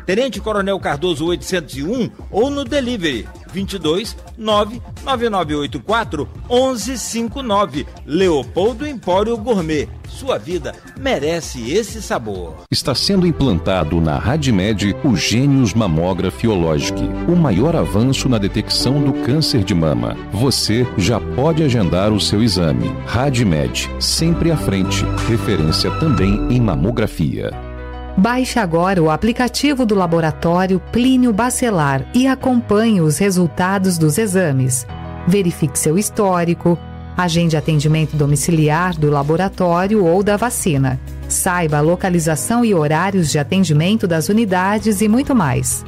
Tenente Coronel Cardoso 801 ou no delivery 22 99984 1159. Leopoldo Empório Gourmet. Sua vida merece esse sabor. Está sendo implantado na Radmed o Gênios Mammography Ologic, o maior avanço na detecção do câncer de mama. Você já pode agendar o seu exame. Radmed, sempre à frente. Referência também em mamografia. Baixe agora o aplicativo do Laboratório Plínio Bacelar e acompanhe os resultados dos exames. Verifique seu histórico, agende atendimento domiciliar do laboratório ou da vacina. Saiba a localização e horários de atendimento das unidades e muito mais.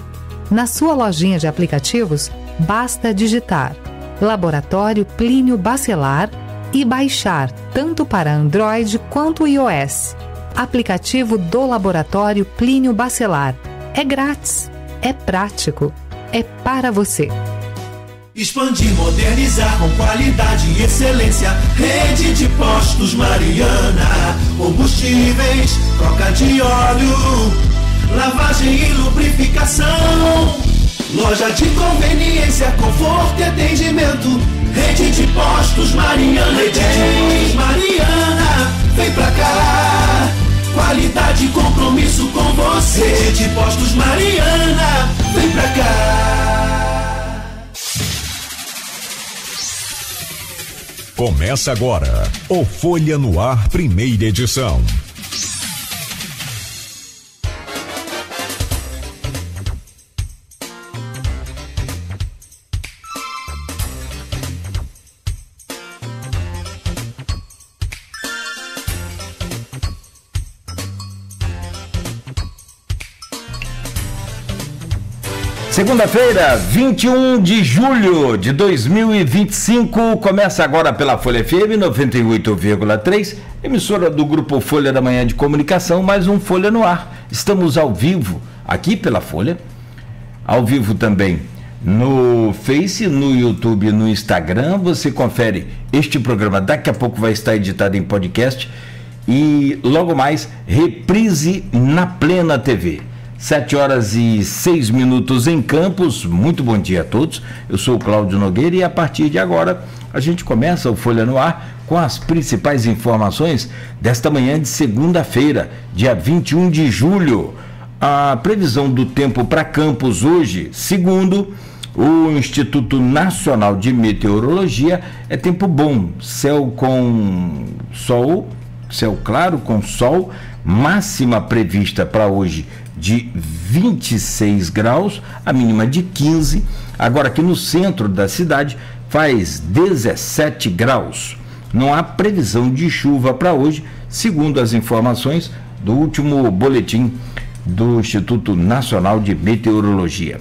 Na sua lojinha de aplicativos, basta digitar Laboratório Plínio Bacelar e baixar tanto para Android quanto iOS. Aplicativo do Laboratório Plínio Bacelar. É grátis, é prático, é para você. Expandir, modernizar com qualidade e excelência. Rede de postos Mariana. Combustíveis, troca de óleo, lavagem e lubrificação. Loja de conveniência, conforto e atendimento. Rede de postos Mariana. Rede de postos Mariana. Vem pra cá. Qualidade e compromisso com você. Rede de postos Mariana. Vem pra cá. Começa agora o Folha no Ar, primeira edição. Segunda-feira, 21 de julho de 2025, começa agora pela Folha FM 98,3, emissora do Grupo Folha da Manhã de Comunicação, mais um Folha no Ar. Estamos ao vivo aqui pela Folha, ao vivo também no Face, no YouTube, no Instagram. Você confere este programa, daqui a pouco vai estar editado em podcast e logo mais reprise na Plena TV. 7h06 em Campos. Muito bom dia a todos. Eu sou o Cláudio Nogueira e a partir de agora a gente começa o Folha no Ar com as principais informações desta manhã de segunda-feira, dia 21 de julho. A previsão do tempo para Campos hoje, segundo o Instituto Nacional de Meteorologia, é tempo bom, céu com sol, céu claro com sol, máxima prevista para hoje de 26 graus, a mínima de 15. Agora aqui no centro da cidade faz 17 graus. Não há previsão de chuva para hoje, segundo as informações do último boletim do Instituto Nacional de Meteorologia.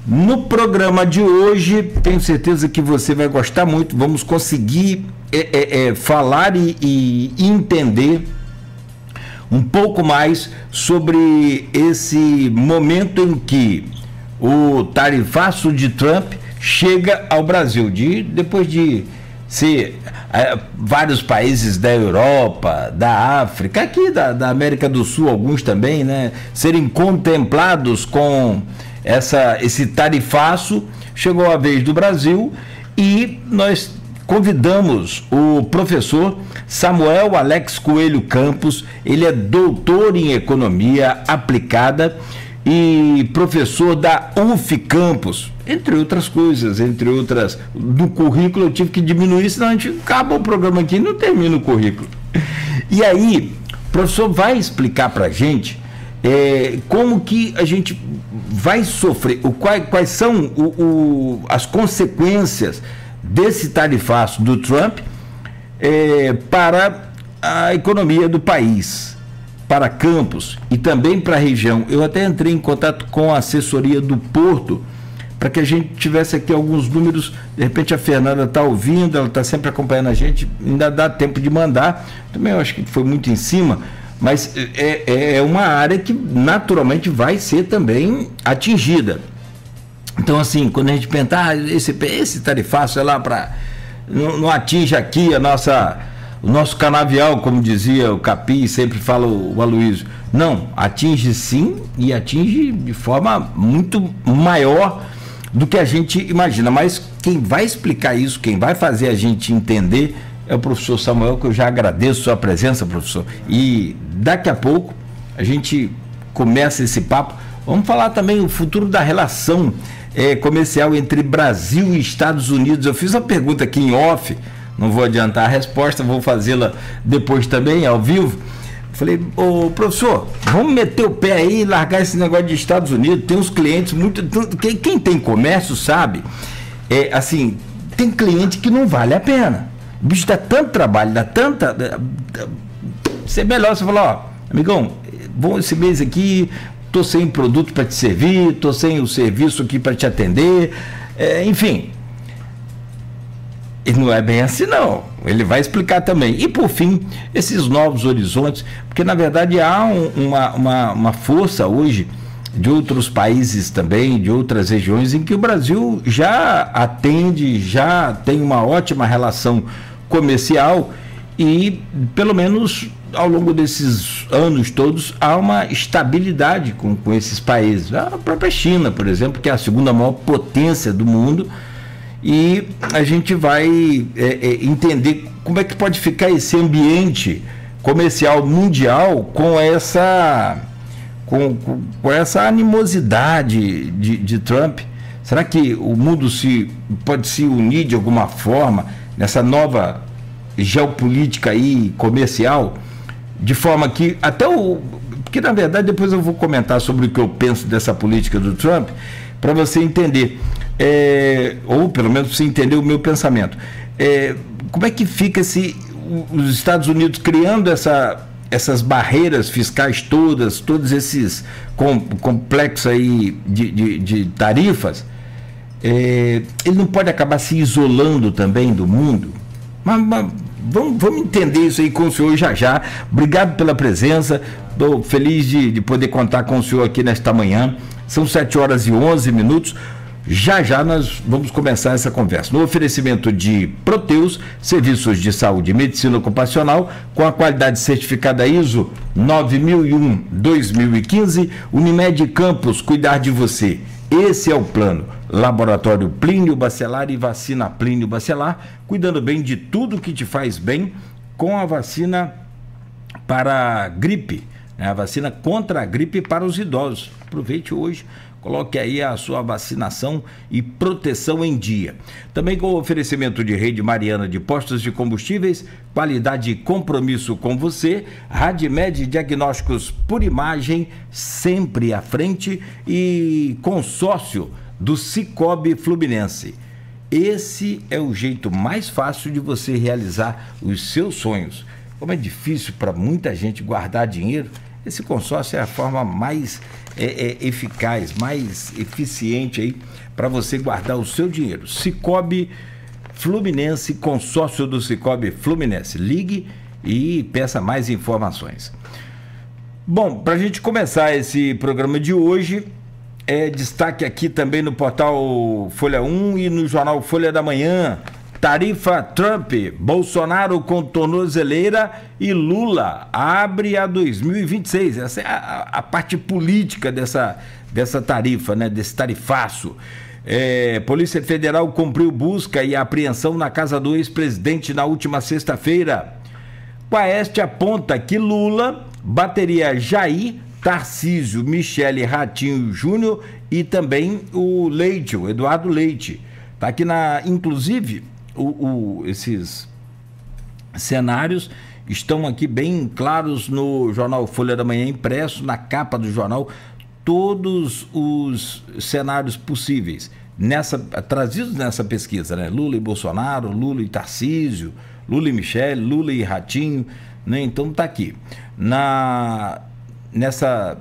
No programa de hoje, tenho certeza que você vai gostar muito. Vamos conseguir falar e entender um pouco mais sobre esse momento em que o tarifaço de Trump chega ao Brasil, depois de ser vários países da Europa, da África, aqui da América do Sul, alguns também, né, serem contemplados com esse tarifaço. Chegou a vez do Brasil e nós convidamos o professor Samuel Alex Coelho Campos. Ele é doutor em economia aplicada e professor da UF Campos, entre outras coisas, no currículo eu tive que diminuir, senão a gente acaba o programa aqui e não termina o currículo. E aí, o professor vai explicar para a gente como que a gente vai sofrer, quais são as consequências desse tarifaço do Trump para a economia do país, para Campos e também para a região. Eu até entrei em contato com a assessoria do Porto para que a gente tivesse aqui alguns números. De repente a Fernanda está ouvindo, ela está sempre acompanhando a gente, ainda dá tempo de mandar. Também eu acho que foi muito em cima, mas é uma área que naturalmente vai ser também atingida. Então, assim, quando a gente pensa, esse tarifaço é lá para... Não atinge aqui a o nosso canavial, como dizia o Capi, sempre fala o Aloysio. Não, atinge sim, e atinge de forma muito maior do que a gente imagina. Mas quem vai explicar isso, quem vai fazer a gente entender é o professor Samuel, que eu já agradeço a sua presença, professor. E daqui a pouco a gente começa esse papo. Vamos falar também o futuro da relação comercial entre Brasil e Estados Unidos. Eu fiz uma pergunta aqui em off, não vou adiantar a resposta, vou fazê-la depois também, ao vivo. Falei, ô professor, vamos meter o pé aí e largar esse negócio de Estados Unidos. Tem uns clientes muito... Quem tem comércio sabe, assim, tem cliente que não vale a pena. O bicho dá tanto trabalho, dá tanta... Isso é melhor você falar, ó, amigão, bom, esse mês aqui, tô sem produto para te servir, tô sem o serviço aqui para te atender, enfim... E não é bem assim, não. Ele vai explicar também. E, por fim, esses novos horizontes, porque, na verdade, há uma força hoje de outros países também, de outras regiões, em que o Brasil já atende, já tem uma ótima relação comercial e, pelo menos, ao longo desses anos todos, há uma estabilidade com esses países. A própria China, por exemplo, que é a segunda maior potência do mundo, e a gente vai entender como é que pode ficar esse ambiente comercial mundial com essa animosidade de Trump. Será que o mundo pode se unir de alguma forma nessa nova geopolítica aí comercial, de forma que porque na verdade depois eu vou comentar sobre o que eu penso dessa política do Trump, para você entender, ou pelo menos você entender o meu pensamento. Como é que fica os Estados Unidos criando essas barreiras fiscais todos esses complexos aí de tarifas? Ele não pode acabar se isolando também do mundo? Mas vamos entender isso aí com o senhor já. Obrigado pela presença, estou feliz de poder contar com o senhor aqui nesta manhã. São 7h11. Já nós vamos começar essa conversa. No oferecimento de Proteus, serviços de saúde e medicina ocupacional, com a qualidade certificada ISO 9001-2015, Unimed Campos, cuidar de você. Esse é o plano. Laboratório Plínio Bacelar e vacina Plínio Bacelar, cuidando bem de tudo que te faz bem com a vacina para a gripe, né? A vacina contra a gripe para os idosos. Aproveite hoje, coloque aí a sua vacinação e proteção em dia. Também com o oferecimento de Rede Mariana de Postos de Combustíveis, qualidade e compromisso com você, Radimed Diagnósticos por Imagem, sempre à frente, e consórcio do Cicobi Fluminense. Esse é o jeito mais fácil de você realizar os seus sonhos. Como é difícil para muita gente guardar dinheiro, esse consórcio é a forma mais eficaz, mais eficiente aí para você guardar o seu dinheiro. Cicobi Fluminense, consórcio do Cicobi Fluminense. Ligue e peça mais informações. Bom, para a gente começar esse programa de hoje, destaque aqui também no portal Folha 1 e no jornal Folha da Manhã. Tarifa Trump, Bolsonaro com tornozeleira e Lula abre a 2026. Essa é a parte política dessa tarifa, né? Desse tarifaço. Polícia Federal cumpriu busca e apreensão na casa do ex-presidente na última sexta-feira. Quaest aponta que Lula bateria Jair, Tarcísio, Michele Ratinho Júnior e também o Leite, o Eduardo Leite. Está aqui inclusive, esses cenários estão aqui bem claros no jornal Folha da Manhã impresso, na capa do jornal, todos os cenários possíveis, trazidos nessa pesquisa, né? Lula e Bolsonaro, Lula e Tarcísio, Lula e Michele, Lula e Ratinho, né? Então está aqui. Nessa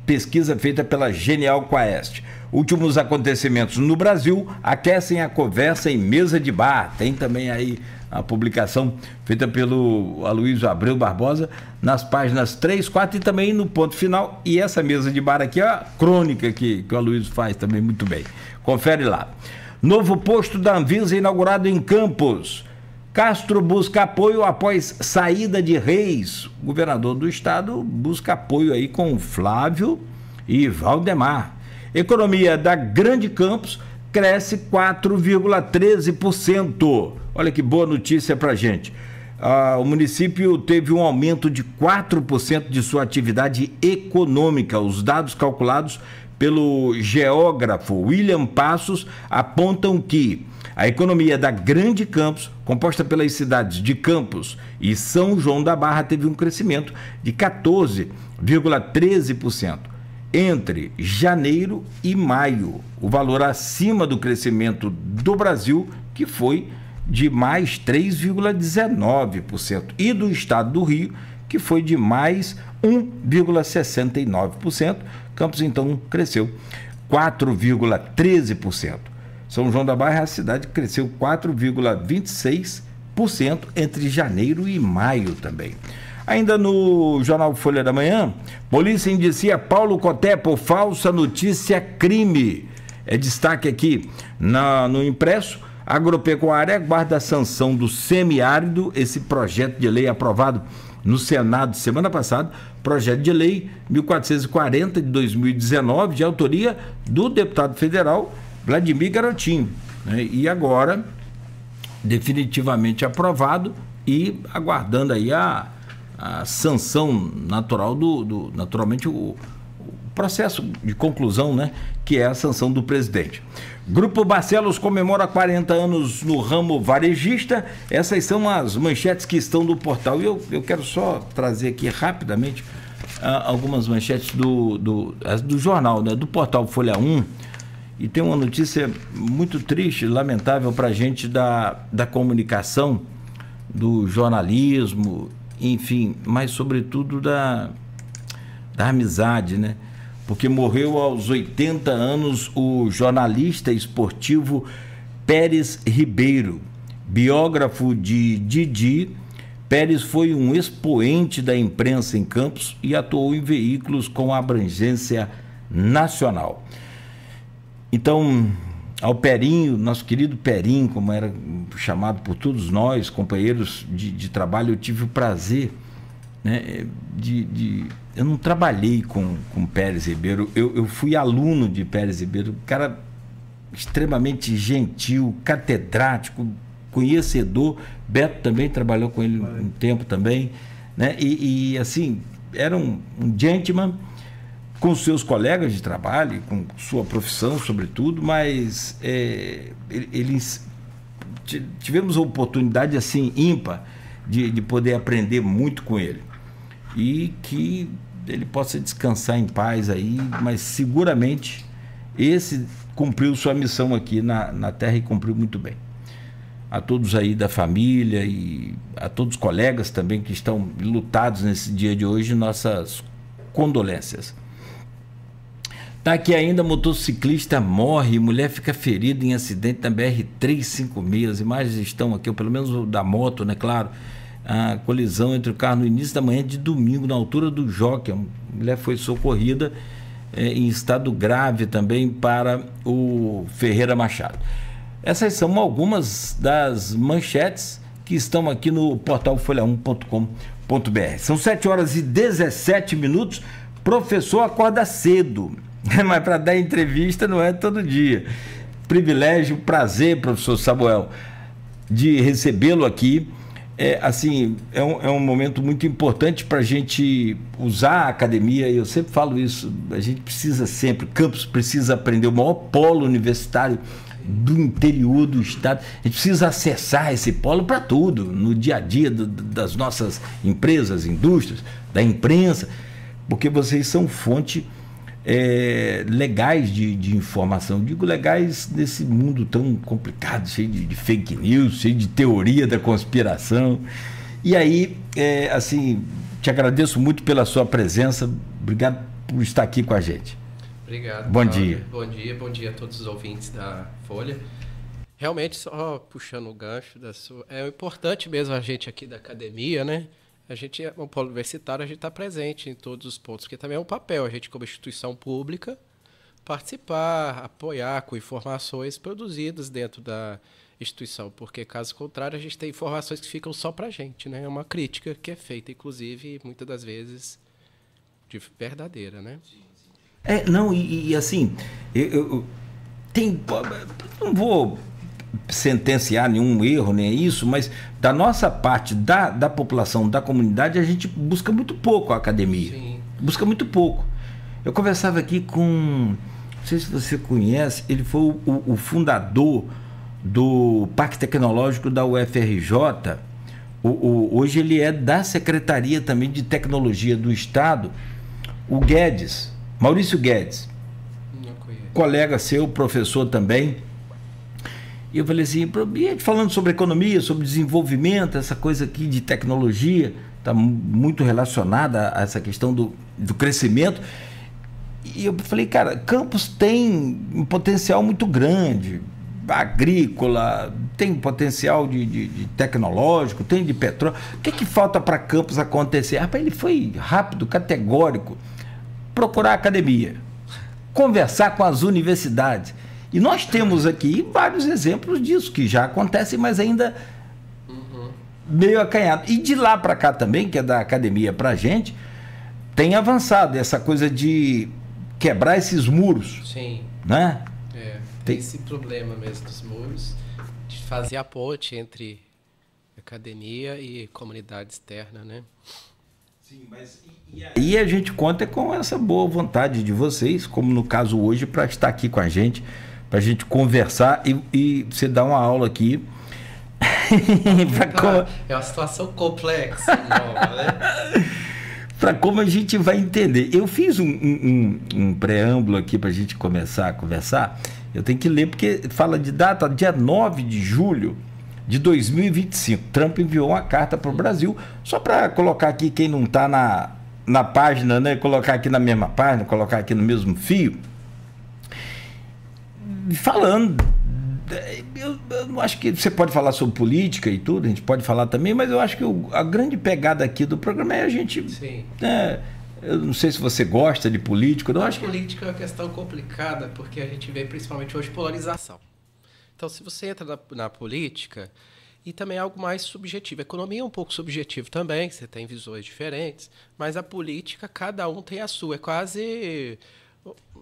pesquisa feita pela Genial Quaest. Últimos acontecimentos no Brasil aquecem a conversa em mesa de bar. Tem também aí a publicação feita pelo Aloysio Abreu Barbosa nas páginas 3, 4 e também no ponto final. E essa mesa de bar aqui é a crônica que o Aloysio faz também muito bem. Confere lá. Novo posto da Anvisa inaugurado em Campos. Castro busca apoio após saída de Reis. O governador do estado busca apoio aí com Flávio e Valdemar. Economia da Grande Campos cresce 4,13%. Olha que boa notícia pra gente. O município teve um aumento de 4% de sua atividade econômica. Os dados calculados pelo geógrafo William Passos apontam que a economia da Grande Campos, composta pelas cidades de Campos e São João da Barra, teve um crescimento de 14,13% entre janeiro e maio. O valor acima do crescimento do Brasil, que foi de mais 3,19%, e do estado do Rio, que foi de mais 1,69%. Campos, então, cresceu 4,13%. São João da Barra, a cidade cresceu 4,26% entre janeiro e maio também. Ainda no jornal Folha da Manhã, polícia indicia Paulo Coté por falsa notícia crime. É destaque aqui no impresso. Agropecuária aguarda a sanção do semiárido, esse projeto de lei aprovado no Senado semana passada, projeto de lei 1440 de 2019, de autoria do deputado federal Vladimir Garotinho, né? E agora definitivamente aprovado e aguardando aí a sanção natural naturalmente o processo de conclusão, né, que é a sanção do presidente. Grupo Barcelos comemora 40 anos no ramo varejista. Essas são as manchetes que estão no portal. E eu quero só trazer aqui rapidamente algumas manchetes do jornal, né, do portal Folha 1. E tem uma notícia muito triste, lamentável para a gente da comunicação, do jornalismo, enfim, mas sobretudo da amizade, né? Porque morreu aos 80 anos o jornalista esportivo Pérez Ribeiro. Biógrafo de Didi, Pérez foi um expoente da imprensa em Campos e atuou em veículos com abrangência nacional. Então, ao Perinho, nosso querido Perinho, como era chamado por todos nós, companheiros de trabalho, eu tive o prazer, né, eu não trabalhei com Pérez Ribeiro, eu fui aluno de Pérez Ribeiro, cara extremamente gentil, catedrático, conhecedor. Beto também trabalhou com ele um tempo também, né? E assim, era um gentleman com seus colegas de trabalho, com sua profissão sobretudo, mas tivemos a oportunidade assim ímpar de poder aprender muito com ele, e que ele possa descansar em paz aí, mas seguramente esse cumpriu sua missão aqui na Terra e cumpriu muito bem. A todos aí da família e a todos os colegas também que estão lutados nesse dia de hoje, nossas condolências. Tá aqui ainda, motociclista morre, mulher fica ferida em acidente na BR-356. As imagens estão aqui, ou pelo menos da moto, né, claro. A colisão entre o carro no início da manhã de domingo, na altura do Jockey. A mulher foi socorrida em estado grave também para o Ferreira Machado. Essas são algumas das manchetes que estão aqui no portal folha1.com.br. São 7h17. Professor acorda cedo, mas para dar entrevista não é todo dia. Privilégio, prazer, professor Samuel, de recebê-lo aqui. É um momento muito importante para a gente usar a academia, eu sempre falo isso, a gente precisa sempre, Campos precisa aprender, o maior polo universitário do interior do estado, a gente precisa acessar esse polo para tudo, no dia a dia das nossas empresas, indústrias, da imprensa, porque vocês são fonte legais de informação, digo legais nesse mundo tão complicado, cheio de fake news, cheio de teoria da conspiração. E aí, assim, te agradeço muito pela sua presença, obrigado por estar aqui com a gente. Obrigado. Bom dia. Bom dia a todos os ouvintes da Folha. Realmente, só puxando o gancho é importante mesmo a gente aqui da academia, né? A gente, no polo universitário, a gente está presente em todos os pontos, porque também é um papel, a gente como instituição pública, participar, apoiar com informações produzidas dentro da instituição, porque caso contrário a gente tem informações que ficam só para a gente, né? É uma crítica que é feita, inclusive, muitas das vezes de verdadeira, né? Não, assim, não vou sentenciar nenhum erro, nem isso, mas da nossa parte, da população, da comunidade, a gente busca muito pouco a academia. Sim. Busca muito pouco. Eu conversava aqui com, não sei se você conhece, ele foi o fundador do Parque Tecnológico da UFRJ. Hoje ele é da Secretaria também de Tecnologia do Estado, o Guedes, Maurício Guedes, colega seu, professor também. E eu falei assim, falando sobre economia, sobre desenvolvimento, essa coisa aqui de tecnologia, está muito relacionada a essa questão do crescimento. E eu falei, cara, Campos tem um potencial muito grande, agrícola, tem potencial de tecnológico, tem de petróleo. O que falta para Campos acontecer? Rapaz, ele foi rápido, categórico, procurar academia, conversar com as universidades. E nós temos aqui vários exemplos disso, que já acontecem, mas ainda meio acanhado. E de lá para cá também, que é da academia para a gente, tem avançado essa coisa de quebrar esses muros. Sim. Né? Tem esse problema mesmo dos muros, de fazer a ponte entre academia e comunidade externa, né? Sim, mas e aí a gente conta com essa boa vontade de vocês, como no caso hoje, para estar aqui com a gente, para a gente conversar e você dar uma aula aqui. É uma situação complexa, nova, né? Para como a gente vai entender. Eu fiz um preâmbulo aqui para a gente começar a conversar. Eu tenho que ler porque fala de data, dia 9 de julho de 2025. Trump enviou uma carta para o Brasil, só para colocar aqui quem não está na página, né? Colocar aqui na mesma página, colocar aqui no mesmo fio. Falando, eu não acho que você pode falar sobre política e tudo, a gente pode falar também, mas eu acho que a grande pegada aqui do programa é a gente... Sim. Eu não sei se você gosta de política. Eu acho que política é uma questão complicada, porque a gente vê principalmente hoje polarização. Então, se você entra na política, e também é algo mais subjetivo. A economia é um pouco subjetivo também, você tem visões diferentes, mas a política, cada um tem a sua. É quase,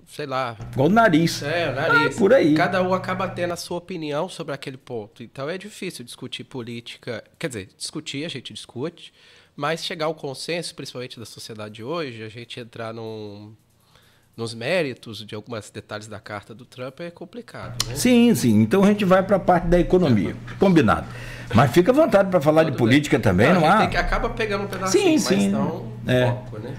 sei lá... igual o nariz. O nariz. Por aí. Cada um acaba tendo a sua opinião sobre aquele ponto. Então, é difícil discutir política. Quer dizer, discutir, a gente discute, mas chegar ao consenso, principalmente da sociedade de hoje, a gente entrar nos méritos de alguns detalhes da carta do Trump é complicado, né? Sim. Então a gente vai para a parte da economia. Combinado. Mas fica à vontade para falar de política também, não há? Acaba pegando um pedacinho, mas não foco, né?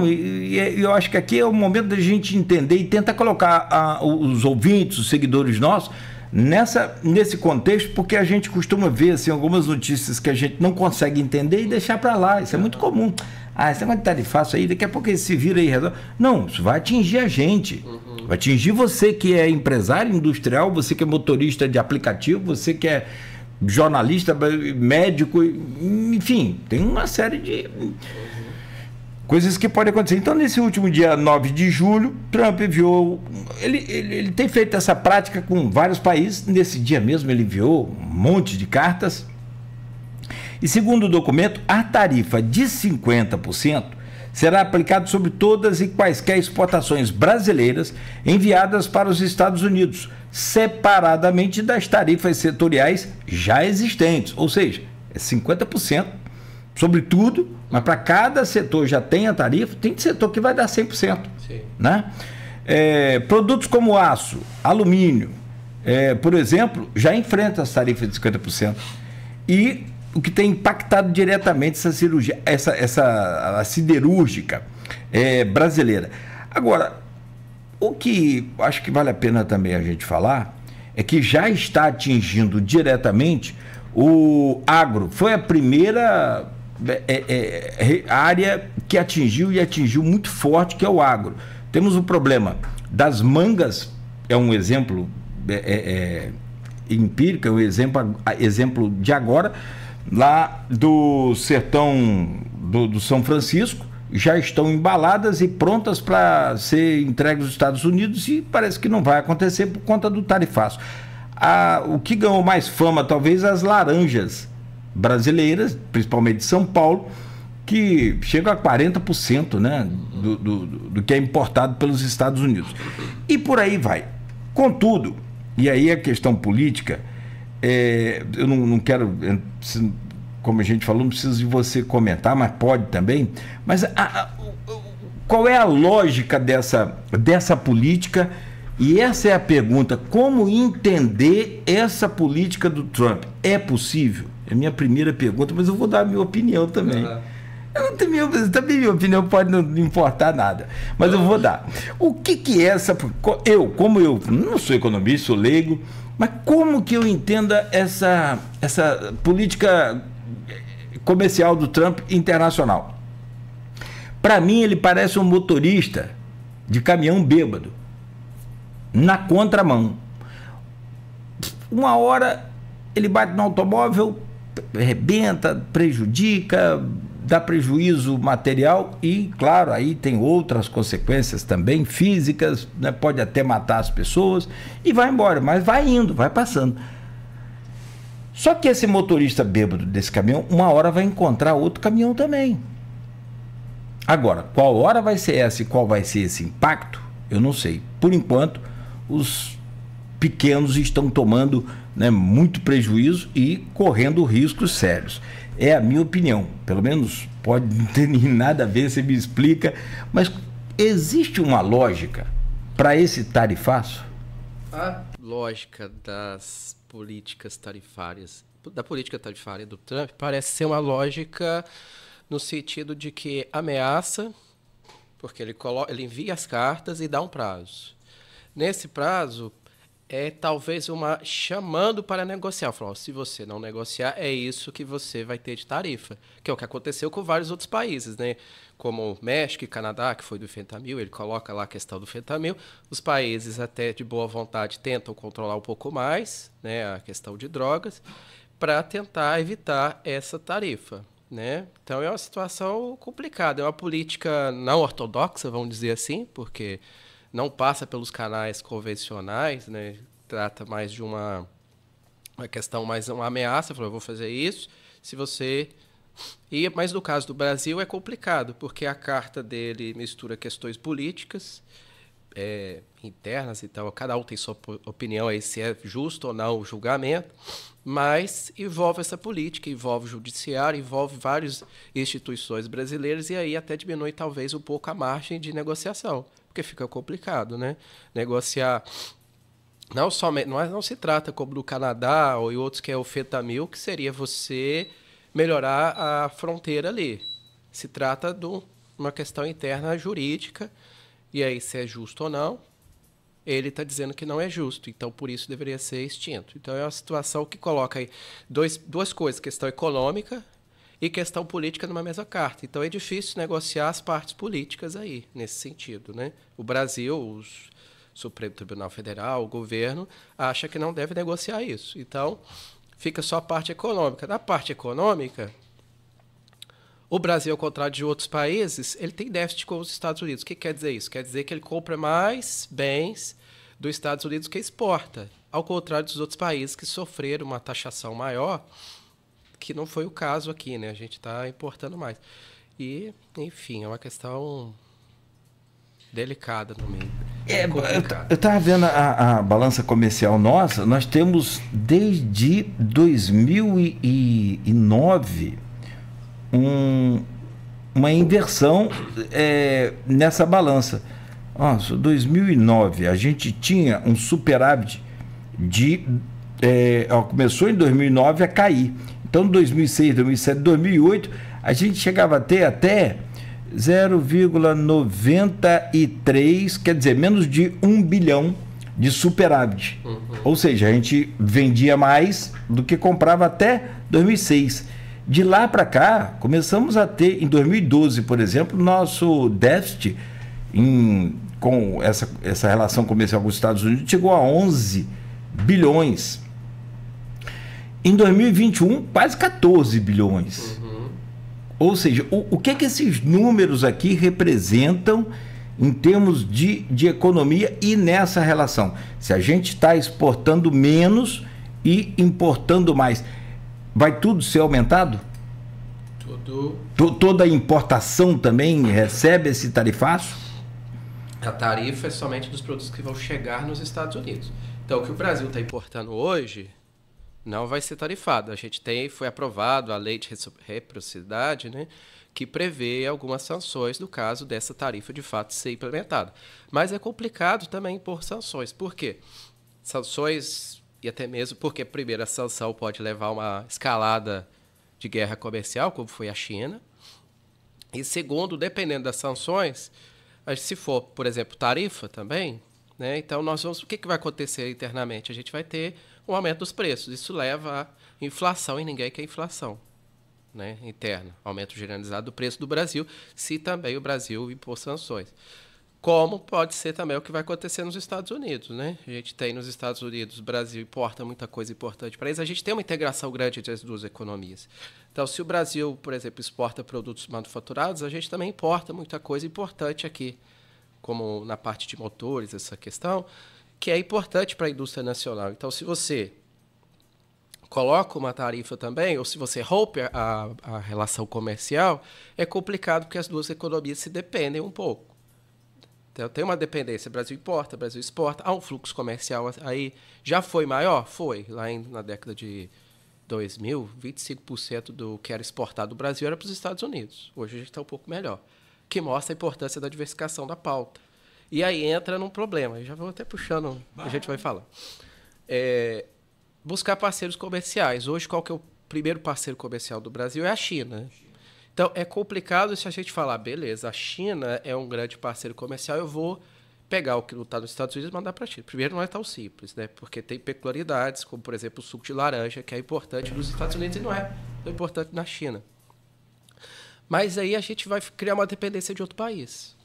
E eu acho que aqui é o momento da gente entender e tentar colocar os ouvintes, os seguidores nossos, nesse contexto, porque a gente costuma ver assim, algumas notícias que a gente não consegue entender e deixar para lá. Isso é muito comum. Esse negócio de tarifaço aí, daqui a pouco ele se vira e resolve. Não, isso vai atingir a gente. Vai atingir você que é empresário industrial, você que é motorista de aplicativo, você que é jornalista, médico, enfim, tem uma série de coisas que podem acontecer. Então, nesse último dia 9 de julho, Trump enviou... Ele tem feito essa prática com vários países. Nesse dia mesmo, ele enviou um monte de cartas. E, segundo o documento, a tarifa de 50% será aplicada sobre todas e quaisquer exportações brasileiras enviadas para os Estados Unidos, separadamente das tarifas setoriais já existentes. Ou seja, é 50% sobre tudo, mas para cada setor já tem a tarifa, tem setor que vai dar 100%. Sim. Né? Produtos como aço, alumínio, por exemplo, já enfrenta as tarifas de 50%. E o que tem impactado diretamente essa cirurgia, a siderúrgica brasileira. Agora, o que acho que vale a pena também a gente falar é que já está atingindo diretamente o agro. Foi a primeira área que atingiu e atingiu muito forte, que é o agro. Temos o problema das mangas, é um exemplo empírico, é um exemplo de agora, lá do sertão do São Francisco, já estão embaladas e prontas para ser entregues aos Estados Unidos e parece que não vai acontecer por conta do tarifaço. O que ganhou mais fama, talvez, as laranjas brasileiras, principalmente de São Paulo, que chega a 40%, né, do que é importado pelos Estados Unidos. E por aí vai. Contudo, e aí a questão política, eu não quero, como a gente falou, não preciso de você comentar, mas pode também. Mas qual é a lógica dessa política? E essa é a pergunta: como entender essa política do Trump? É possível? É a minha primeira pergunta, mas eu vou dar a minha opinião também. Eu não tenho também minha opinião pode não importar nada, mas eu vou dar. O que é essa... Como eu não sou economista, sou leigo, mas como que eu entenda essa política comercial do Trump internacional? Para mim, ele parece um motorista de caminhão bêbado, na contramão. Uma hora ele bate no automóvel, arrebenta, prejudica, dá prejuízo material e, claro, aí tem outras consequências também, físicas, né? Pode até matar as pessoas e vai embora, mas vai indo, vai passando. Só que esse motorista bêbado desse caminhão, uma hora vai encontrar outro caminhão também. Agora, qual hora vai ser essa e qual vai ser esse impacto, eu não sei. Por enquanto, os pequenos estão tomando, né, muito prejuízo e correndo riscos sérios. É a minha opinião, pelo menos pode não ter nada a ver, você me explica, mas existe uma lógica para esse tarifaço? A lógica das políticas tarifárias, da política tarifária do Trump, parece ser uma lógica no sentido de que ameaça, porque ele envia as cartas e dá um prazo. Nesse prazo, talvez uma chamando para negociar. Falou, se você não negociar, é isso que você vai ter de tarifa. Que é o que aconteceu com vários outros países, né? Como México e Canadá, que foi do fentanil, ele coloca lá a questão do fentanil. Os países, até de boa vontade, tentam controlar um pouco mais, né, a questão de drogas, para tentar evitar essa tarifa, né? Então é uma situação complicada, é uma política não ortodoxa, vamos dizer assim, porque não passa pelos canais convencionais, né? Trata mais de uma questão, mais uma ameaça, falou, eu vou fazer isso, se você... Mas no caso do Brasil é complicado, porque a carta dele mistura questões políticas, internas e tal, cada um tem sua opinião aí se é justo ou não o julgamento, mas envolve essa política, envolve o judiciário, envolve várias instituições brasileiras e aí até diminui talvez um pouco a margem de negociação, porque fica complicado, né? Negociar não somente, não se trata como no Canadá ou em outros que é o fentanil, que seria você melhorar a fronteira ali. Se trata de uma questão interna jurídica, e aí se é justo ou não, ele está dizendo que não é justo, então por isso deveria ser extinto. Então é uma situação que coloca aí duas coisas, questão econômica e questão política numa mesma carta. Então é difícil negociar as partes políticas aí, nesse sentido, né? O Brasil, o Supremo Tribunal Federal, o governo, acha que não deve negociar isso. Então fica só a parte econômica. Na parte econômica, o Brasil, ao contrário de outros países, ele tem déficit com os Estados Unidos. O que quer dizer isso? Quer dizer que ele compra mais bens dos Estados Unidos que exporta, ao contrário dos outros países que sofreram uma taxação maior, que não foi o caso aqui, né? A gente está importando mais. E, enfim, é uma questão delicada no meio. Eu estava vendo a balança comercial nossa, nós temos desde 2009 uma inversão nessa balança. Nossa, 2009 a gente tinha um superávit começou em 2009 a cair. Então, 2006, 2007, 2008, a gente chegava a ter até 0,93, quer dizer, menos de 1 bilhão de superávit. Ou seja, a gente vendia mais do que comprava até 2006. De lá para cá, começamos a ter, em 2012, por exemplo, nosso déficit com essa relação comercial com os Estados Unidos chegou a 11 bilhões. Em 2021, quase 14 bilhões. Ou seja, o que esses números aqui representam em termos de economia e nessa relação. Se a gente está exportando menos e importando mais, vai tudo ser aumentado? Toda a importação também recebe esse tarifaço? A tarifa é somente dos produtos que vão chegar nos Estados Unidos. Então, o que o Brasil está importando hoje não vai ser tarifado. A gente foi aprovado a lei de reciprocidade, né, que prevê algumas sanções no caso dessa tarifa de fato ser implementada. Mas é complicado também impor sanções. Por quê? Sanções, e até mesmo porque, primeiro, a sanção pode levar a uma escalada de guerra comercial, como foi a China. E segundo, dependendo das sanções, se for, por exemplo, tarifa também, né, então nós vamos, o que vai acontecer internamente? A gente vai ter um aumento dos preços. Isso leva à inflação, e ninguém quer inflação, né, interna. Aumento generalizado do preço do Brasil, se também o Brasil impor sanções. Como pode ser também o que vai acontecer nos Estados Unidos, né? A gente tem nos Estados Unidos, o Brasil importa muita coisa importante para eles, a gente tem uma integração grande entre as duas economias. Então, se o Brasil, por exemplo, exporta produtos manufaturados, a gente também importa muita coisa importante aqui, como na parte de motores, essa questão, que é importante para a indústria nacional. Então, se você coloca uma tarifa também, ou se você rompe a relação comercial, é complicado porque as duas economias se dependem um pouco. Então, tem uma dependência, Brasil importa, Brasil exporta, há um fluxo comercial aí, já foi maior? Foi, lá na década de 2000, 25% do que era exportado do Brasil era para os Estados Unidos. Hoje a gente está um pouco melhor, que mostra a importância da diversificação da pauta. E aí entra num problema, já vou até puxando, a gente vai falar. Buscar parceiros comerciais. Hoje, qual que é o primeiro parceiro comercial do Brasil? É a China. Então, é complicado se a gente falar, beleza, a China é um grande parceiro comercial, eu vou pegar o que não está nos Estados Unidos e mandar para a China. Primeiro, não é tão simples, né? Porque tem peculiaridades, como, por exemplo, o suco de laranja, que é importante nos Estados Unidos e não é tão importante na China. Mas aí a gente vai criar uma dependência de outro país.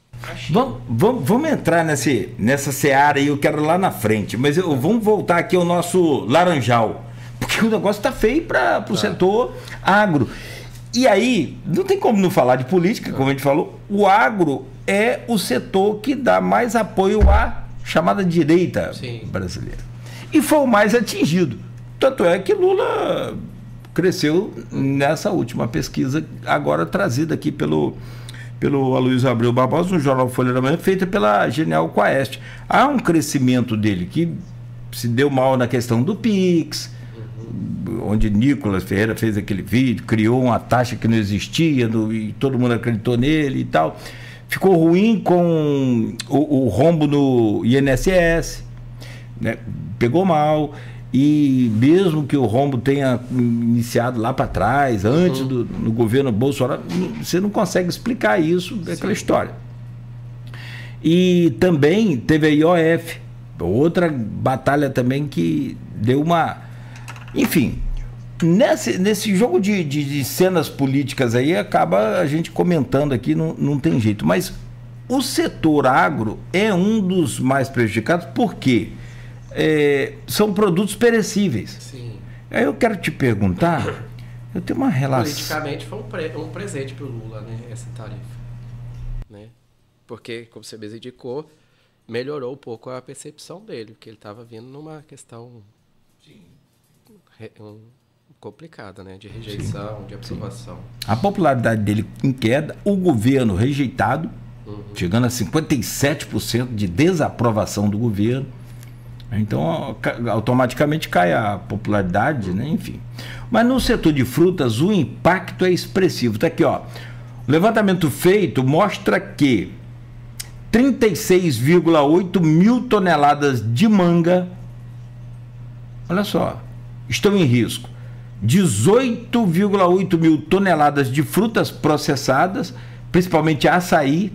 Vamos entrar nessa seara aí, eu quero lá na frente, mas vamos voltar aqui ao nosso laranjal, porque o negócio está feio para o setor agro. E aí, não tem como não falar de política, como a gente falou, o agro é o setor que dá mais apoio à chamada direita brasileira. E foi o mais atingido. Tanto é que Lula cresceu nessa última pesquisa, agora trazida aqui pelo Aloysio Abreu Barbosa, no jornal Folha da Manhã, feita pela Genial Quaest. Há um crescimento dele que se deu mal na questão do PIX, onde Nicolas Ferreira fez aquele vídeo, criou uma taxa que não existia e todo mundo acreditou nele e tal. Ficou ruim com o rombo no INSS, né? Pegou mal, e mesmo que o rombo tenha iniciado lá para trás, antes no governo Bolsonaro, você não consegue explicar isso, aquela história. E também teve a IOF, outra batalha também que deu uma... Enfim, nesse jogo de cenas políticas aí, acaba a gente comentando aqui, não tem jeito. Mas o setor agro é um dos mais prejudicados, porque são produtos perecíveis. Sim. Aí eu quero te perguntar, eu tenho uma relação... Politicamente foi um presente para o Lula, né, essa tarifa. Né? Porque, como você mesmo indicou, melhorou um pouco a percepção dele, porque ele estava vindo numa questão... complicada, né? De rejeição, de aprovação. A popularidade dele em queda, o governo rejeitado, chegando a 57% de desaprovação do governo. Então, automaticamente cai a popularidade, né? Enfim. Mas no setor de frutas, o impacto é expressivo. Está aqui, ó. O levantamento feito mostra que 36,8 mil toneladas de manga, olha só, estão em risco. 18,8 mil toneladas de frutas processadas, principalmente açaí,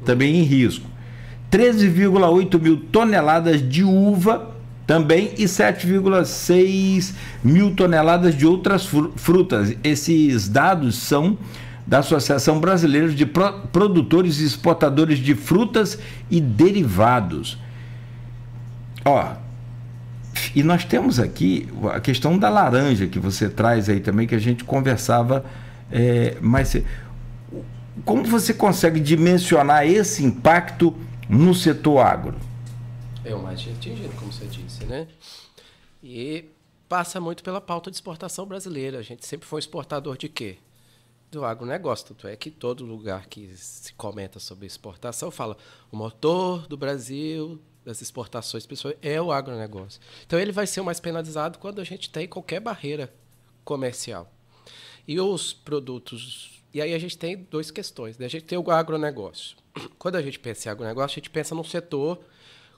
também em risco. 13,8 mil toneladas de uva, também, e 7,6 mil toneladas de outras frutas. Esses dados são da Associação Brasileira de Produtores e Exportadores de Frutas e Derivados. Ó, e nós temos aqui a questão da laranja, que você traz aí também, que a gente conversava mais cedo. Como você consegue dimensionar esse impacto no setor agro? É o mais atingido, como você disse, né? E passa muito pela pauta de exportação brasileira. A gente sempre foi exportador de quê? Do agronegócio. Tanto é que todo lugar que se comenta sobre exportação fala o motor do Brasil, das exportações, principalmente, é o agronegócio. Então ele vai ser o mais penalizado quando a gente tem qualquer barreira comercial. E os produtos... E aí a gente tem duas questões, né? A gente tem o agronegócio. Quando a gente pensa em agronegócio, a gente pensa num setor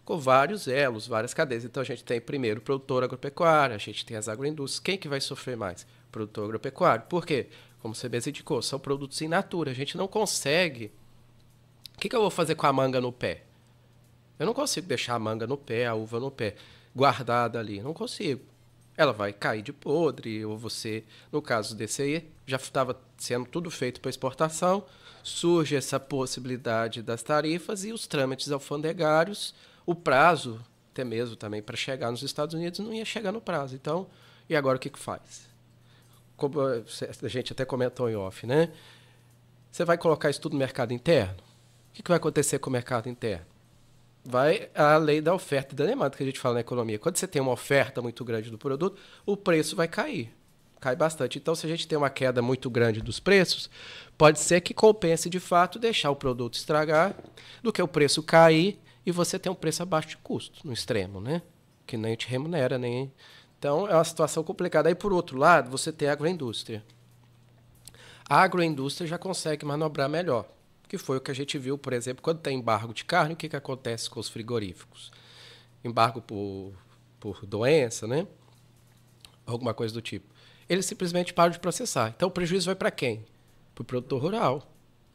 com vários elos, várias cadeias. Então a gente tem primeiro o produtor agropecuário, a gente tem as agroindústrias. Quem que vai sofrer mais? O produtor agropecuário. Por quê? Como você mesmo indicou, são produtos in natura. A gente não consegue... O que eu vou fazer com a manga no pé? Eu não consigo deixar a manga no pé, a uva no pé, guardada ali. Não consigo. Ela vai cair de podre, ou você... No caso desse aí, já estava sendo tudo feito para exportação, surge essa possibilidade das tarifas e os trâmites alfandegários, o prazo, até mesmo também para chegar nos Estados Unidos, não ia chegar no prazo. Então, e agora o que faz? Como a gente até comentou em off, né? Você vai colocar isso tudo no mercado interno? O que vai acontecer com o mercado interno? Vai a lei da oferta e da demanda, que a gente fala na economia. Quando você tem uma oferta muito grande do produto, o preço vai cair. Cai bastante. Então, se a gente tem uma queda muito grande dos preços, pode ser que compense, de fato, deixar o produto estragar do que o preço cair e você ter um preço abaixo de custo, no extremo, né? Que nem te remunera, nem... Então, é uma situação complicada. Aí, por outro lado, você tem a agroindústria. A agroindústria já consegue manobrar melhor, que foi o que a gente viu, por exemplo, quando tem embargo de carne, o que acontece com os frigoríficos? Embargo por doença, né? Alguma coisa do tipo. Eles simplesmente param de processar. Então, o prejuízo vai para quem? Para o produtor rural,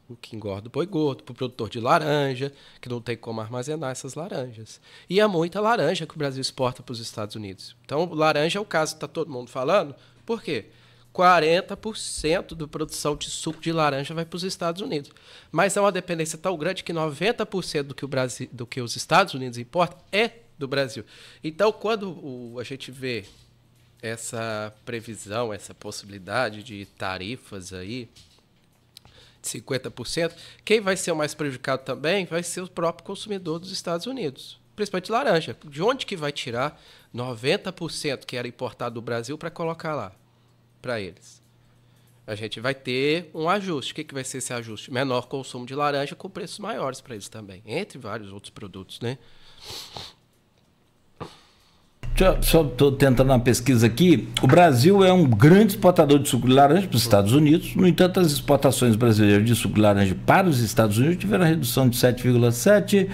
o que engorda o boi gordo, para o produtor de laranja, que não tem como armazenar essas laranjas. E há muita laranja que o Brasil exporta para os Estados Unidos. Então, laranja é o caso que está todo mundo falando. Por quê? 40% da produção de suco de laranja vai para os Estados Unidos. Mas é uma dependência tão grande que 90% do que os Estados Unidos importam é do Brasil. Então, quando a gente vê essa previsão, essa possibilidade de tarifas aí, de 50%, quem vai ser o mais prejudicado também vai ser o próprio consumidor dos Estados Unidos, principalmente laranja. De onde que vai tirar 90% que era importado do Brasil para colocar lá, para eles? A gente vai ter um ajuste. O que vai ser esse ajuste? Menor consumo de laranja com preços maiores para eles também, entre vários outros produtos, né? Só estou tentando uma pesquisa aqui. O Brasil é um grande exportador de suco de laranja para os Estados Unidos. No entanto, as exportações brasileiras de suco de laranja para os Estados Unidos tiveram redução de 7,7%,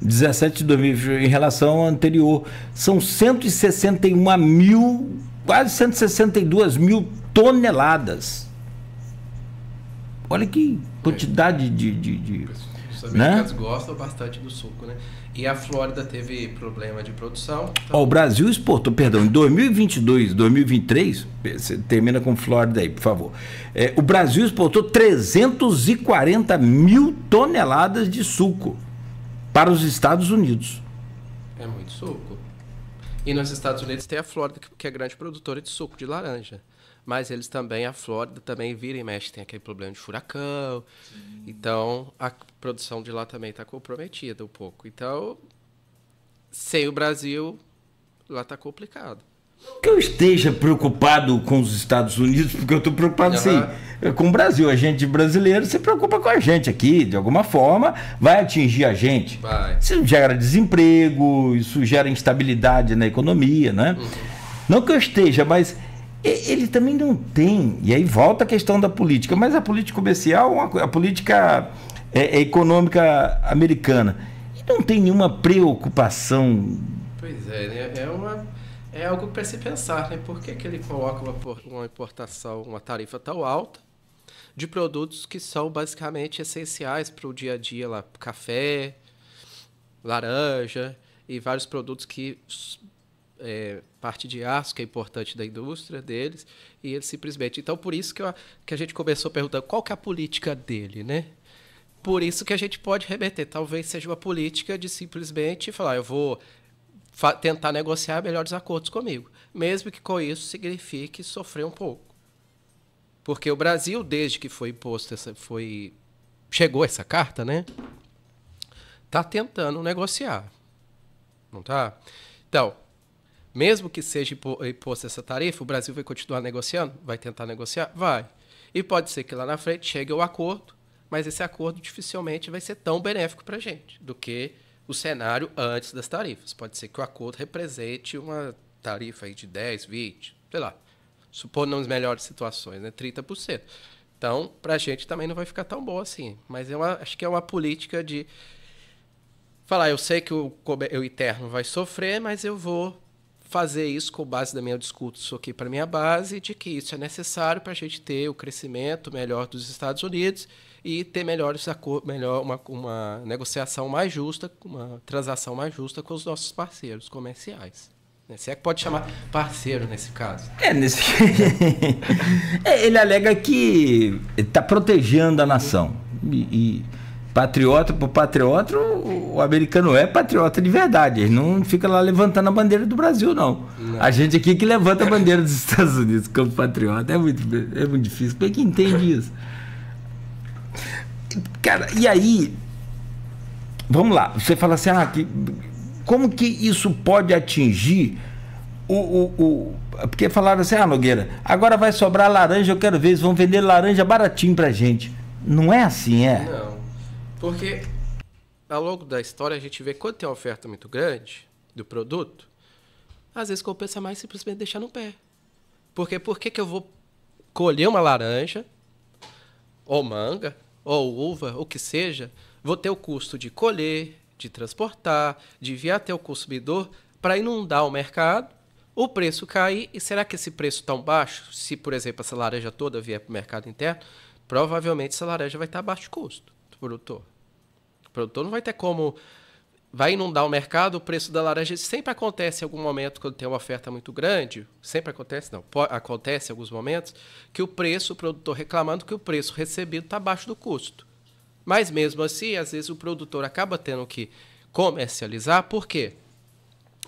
17 de 2020 em relação ao anterior. São 161 mil, quase 162 mil toneladas. Olha que quantidade de os americanos gostam bastante do suco, né? E a Flórida teve problema de produção. Então... O Brasil exportou, perdão, em 2022, 2023, você termina com Flórida aí, por favor. O Brasil exportou 340 mil toneladas de suco para os Estados Unidos. É muito suco. E nos Estados Unidos tem a Flórida, que é grande produtora de suco de laranja. Mas eles também, a Flórida também vira e mexe, tem aquele problema de furacão. Sim. Então, a produção de lá também está comprometida um pouco. Então, sem o Brasil, lá está complicado. Que eu esteja preocupado com os Estados Unidos, porque eu estou preocupado sim, com o Brasil. A gente brasileiro se preocupa com a gente aqui, de alguma forma, vai atingir a gente. Vai. Isso gera desemprego, isso gera instabilidade na economia, né? Uhum. Não que eu esteja, mas... ele também não tem, e aí volta a questão da política, mas a política comercial, a política econômica americana, não tem nenhuma preocupação. Pois é, né? É algo para se pensar, né? Por que ele coloca uma importação, uma tarifa tão alta de produtos que são basicamente essenciais para o dia a dia, lá, café, laranja e vários produtos que... parte de aço, que é importante da indústria deles, e eles simplesmente... Então, por isso que a gente começou perguntando qual que é a política dele, né? Por isso que a gente pode remeter. Talvez seja uma política de simplesmente falar, eu vou tentar negociar melhores acordos comigo, mesmo que com isso signifique sofrer um pouco. Porque o Brasil, desde que foi imposto, chegou essa carta, né? está tentando negociar. Não está? Então, mesmo que seja imposta essa tarifa, o Brasil vai continuar negociando? Vai tentar negociar? Vai. E pode ser que lá na frente chegue ao acordo, mas esse acordo dificilmente vai ser tão benéfico para a gente do que o cenário antes das tarifas. Pode ser que o acordo represente uma tarifa aí de 10, 20, sei lá, supondo nas melhores situações, né, 30%. Então, para a gente também não vai ficar tão bom assim. Mas acho que é uma política de falar, eu sei que o interno vai sofrer, mas eu vou fazer isso com base da minha discurso aqui para minha base, de que isso é necessário para a gente ter o crescimento melhor dos Estados Unidos e ter uma negociação mais justa, uma transação mais justa com os nossos parceiros comerciais. Se é que pode chamar parceiro nesse caso. Ele alega que está protegendo a nação. E patriota por patriota, o americano é patriota de verdade. Ele não fica lá levantando a bandeira do Brasil, não. A gente aqui que levanta a bandeira dos Estados Unidos como patriota. É muito difícil. Como é que entende isso? Cara, e aí, vamos lá. Você fala assim, como que isso pode atingir porque falaram assim, Nogueira, agora vai sobrar laranja, eu quero ver, eles vão vender laranja baratinho pra gente. Não é assim, é? Não. Porque ao longo da história a gente vê quando tem uma oferta muito grande do produto, às vezes compensa mais simplesmente deixar no pé. Porque por que eu vou colher uma laranja, ou manga, ou uva, o que seja, vou ter o custo de colher, de transportar, de enviar até o consumidor para inundar o mercado, o preço cair, e será que esse preço tão baixo, se, por exemplo, essa laranja toda vier para o mercado interno, provavelmente essa laranja vai estar abaixo de custo do produtor. O produtor não vai ter como... Vai inundar o mercado, o preço da laranja sempre acontece em algum momento, quando tem uma oferta muito grande, sempre acontece, não, acontece em alguns momentos, que o produtor reclamando que o preço recebido está abaixo do custo. Mas mesmo assim, às vezes o produtor acaba tendo que comercializar, por quê?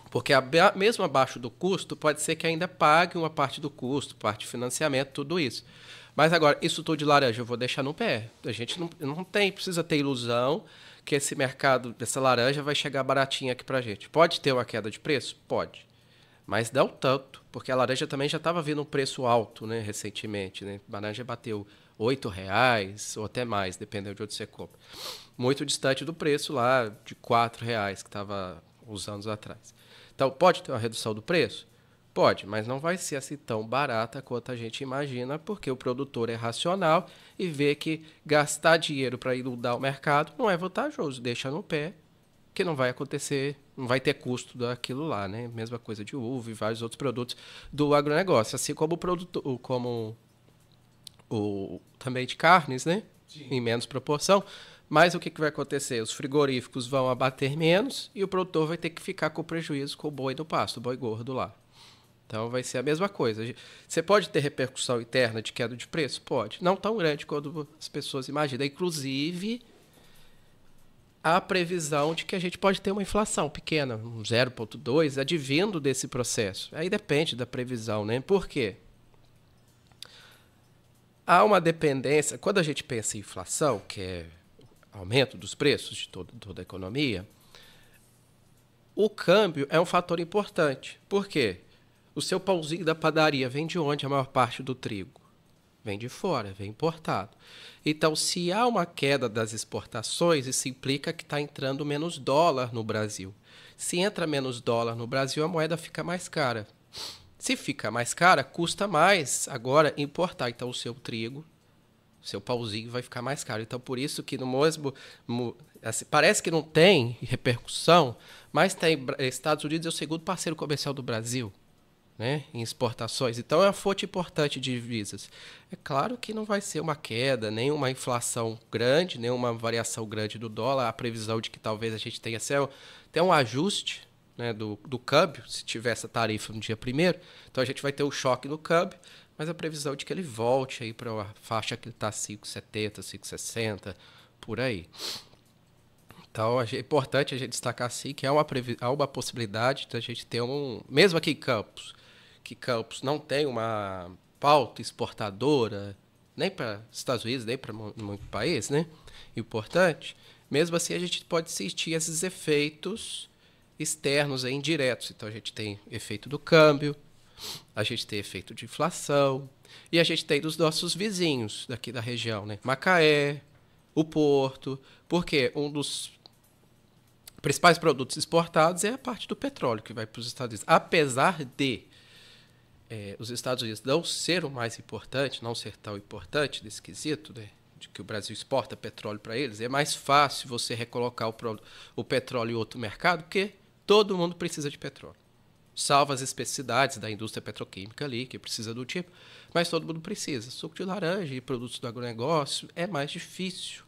Porque mesmo abaixo do custo, pode ser que ainda pague uma parte do custo, parte de financiamento, tudo isso. Mas agora, isso tudo de laranja eu vou deixar no pé. A gente não precisa ter ilusão que esse mercado dessa laranja vai chegar baratinho aqui pra gente. Pode ter uma queda de preço? Pode. Mas não tanto, porque a laranja também já estava vindo um preço alto, né, recentemente. Né? A laranja bateu R$8 ou até mais, dependendo de onde você compra. Muito distante do preço lá de R$4 que estava uns anos atrás. Então, pode ter uma redução do preço? Pode, mas não vai ser assim tão barata quanto a gente imagina, porque o produtor é racional e vê que gastar dinheiro para inundar o mercado não é vantajoso, deixa no pé, que não vai acontecer, não vai ter custo daquilo lá, né? Mesma coisa de uva e vários outros produtos do agronegócio, assim como o produto, também de carnes, né? Sim. Em menos proporção. Mas o que vai acontecer? Os frigoríficos vão abater menos e o produtor vai ter que ficar com prejuízo com o boi do pasto, o boi gordo lá. Então vai ser a mesma coisa. Você pode ter repercussão interna de queda de preço? Pode. Não tão grande quanto as pessoas imaginam. Inclusive, há a previsão de que a gente pode ter uma inflação pequena, um 0,2, advindo desse processo. Aí depende da previsão, né? Por quê? Há uma dependência. Quando a gente pensa em inflação, que é aumento dos preços de toda a economia, o câmbio é um fator importante. Por quê? O seu pãozinho da padaria vem de onde a maior parte do trigo? Vem de fora, vem importado. Então, se há uma queda das exportações, isso implica que está entrando menos dólar no Brasil. Se entra menos dólar no Brasil, a moeda fica mais cara. Se fica mais cara, custa mais agora importar. Então, o seu trigo, seu pãozinho vai ficar mais caro. Então, por isso que no mesmo... parece que não tem repercussão, mas tem. Estados Unidos é o segundo parceiro comercial do Brasil, né, em exportações. Então, é uma fonte importante de divisas. É claro que não vai ser uma queda, nem uma inflação grande, nem uma variação grande do dólar. A previsão de que talvez a gente tenha até um ajuste, né, do câmbio, se tiver essa tarifa no dia 1º. Então, a gente vai ter um choque no câmbio, mas a previsão de que ele volte aí para a faixa que ele está 5,70, 5,60, por aí. Então, é importante a gente destacar assim que há uma possibilidade de a gente ter mesmo aqui em Campos, que Campos não tem uma pauta exportadora, nem para Estados Unidos, nem para muito país, né? Importante, Mesmo assim, a gente pode sentir esses efeitos externos aí, indiretos. Então, a gente tem efeito do câmbio, a gente tem efeito de inflação, e a gente tem dos nossos vizinhos daqui da região, né? Macaé, o Porto, porque um dos principais produtos exportados é a parte do petróleo que vai para os Estados Unidos. Apesar de os Estados Unidos não ser o mais importante, não ser tão importante nesse quesito, né? De que o Brasil exporta petróleo para eles, é mais fácil você recolocar o petróleo em outro mercado, porque todo mundo precisa de petróleo. Salvo as especificidades da indústria petroquímica ali, que precisa do tipo, mas todo mundo precisa. Suco de laranja e produtos do agronegócio é mais difícil.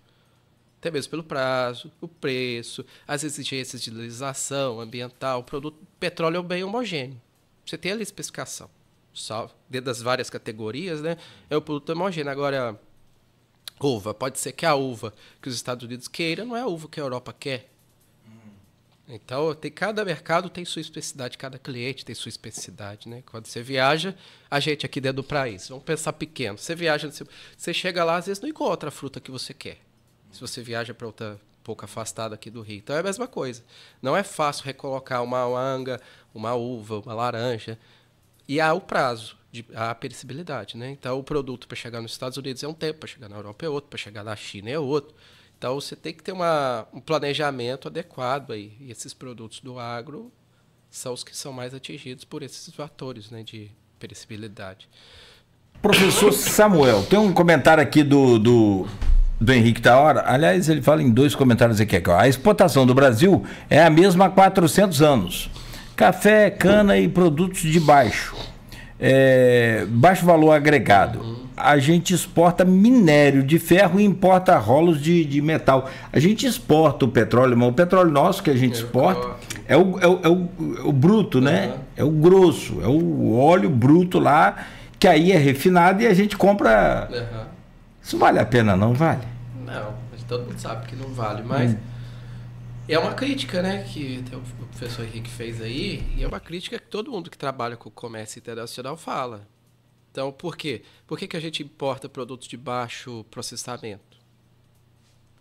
Até mesmo pelo prazo, o preço, as exigências de legislação ambiental, o produto petróleo é um bem homogêneo. Você tem ali a especificação. Salvo, dentro das várias categorias, né? É um produto homogêneo. Agora, uva, pode ser que a uva que os Estados Unidos queiram não é a uva que a Europa quer. Então, cada mercado tem sua especificidade, cada cliente tem sua especificidade, né? Quando você viaja, a gente aqui dentro do país, vamos pensar pequeno. Você viaja, você chega lá, às vezes não encontra a fruta que você quer. Se você viaja para outra pouco afastada aqui do Rio. Então, é a mesma coisa. Não é fácil recolocar uma manga, uma uva, uma laranja. E há o prazo, a perecibilidade, né? Então, o produto para chegar nos Estados Unidos é um tempo, para chegar na Europa é outro, para chegar na China é outro. Então, você tem que ter um planejamento adequado aí. E esses produtos do agro são os que são mais atingidos por esses fatores, né, de perecibilidade. Professor Samuel, tem um comentário aqui do Henrique Taora. Aliás, ele fala em 2 comentários aqui. A exportação do Brasil é a mesma há 400 anos. Café, cana e produtos de baixo valor agregado. A gente exporta minério de ferro e importa rolos de metal. A gente exporta o petróleo, mas o petróleo nosso que a gente exporta é o bruto, né? É o grosso, é o óleo bruto lá, que aí é refinado e a gente compra. Isso vale a pena, não vale? Não, mas todo mundo sabe que não vale, mas é uma crítica, né, que o professor Henrique fez aí, e é uma crítica que todo mundo que trabalha com o comércio internacional fala. Então, por quê? Por que a gente importa produtos de baixo processamento?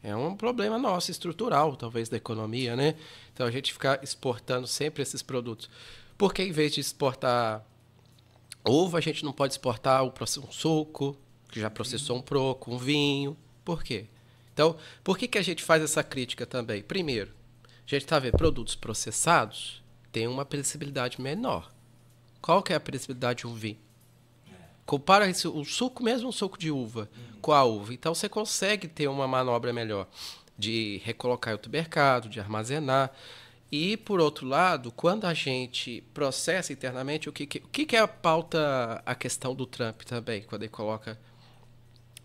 É um problema nosso, estrutural, talvez, da economia, né? Então, a gente ficar exportando sempre esses produtos. Por que, em vez de exportar uva, a gente não pode exportar um suco, que já processou um proco, um vinho? Por quê? Então, por que a gente faz essa crítica também? Primeiro, a gente está vendo produtos processados têm uma perecibilidade menor. Qual que é a perecibilidade de um vinho? Compara o suco, mesmo um suco de uva, com a uva. Então, você consegue ter uma manobra melhor de recolocar em outro mercado, de armazenar. E, por outro lado, quando a gente processa internamente, o que é a pauta, a questão do Trump também, quando ele coloca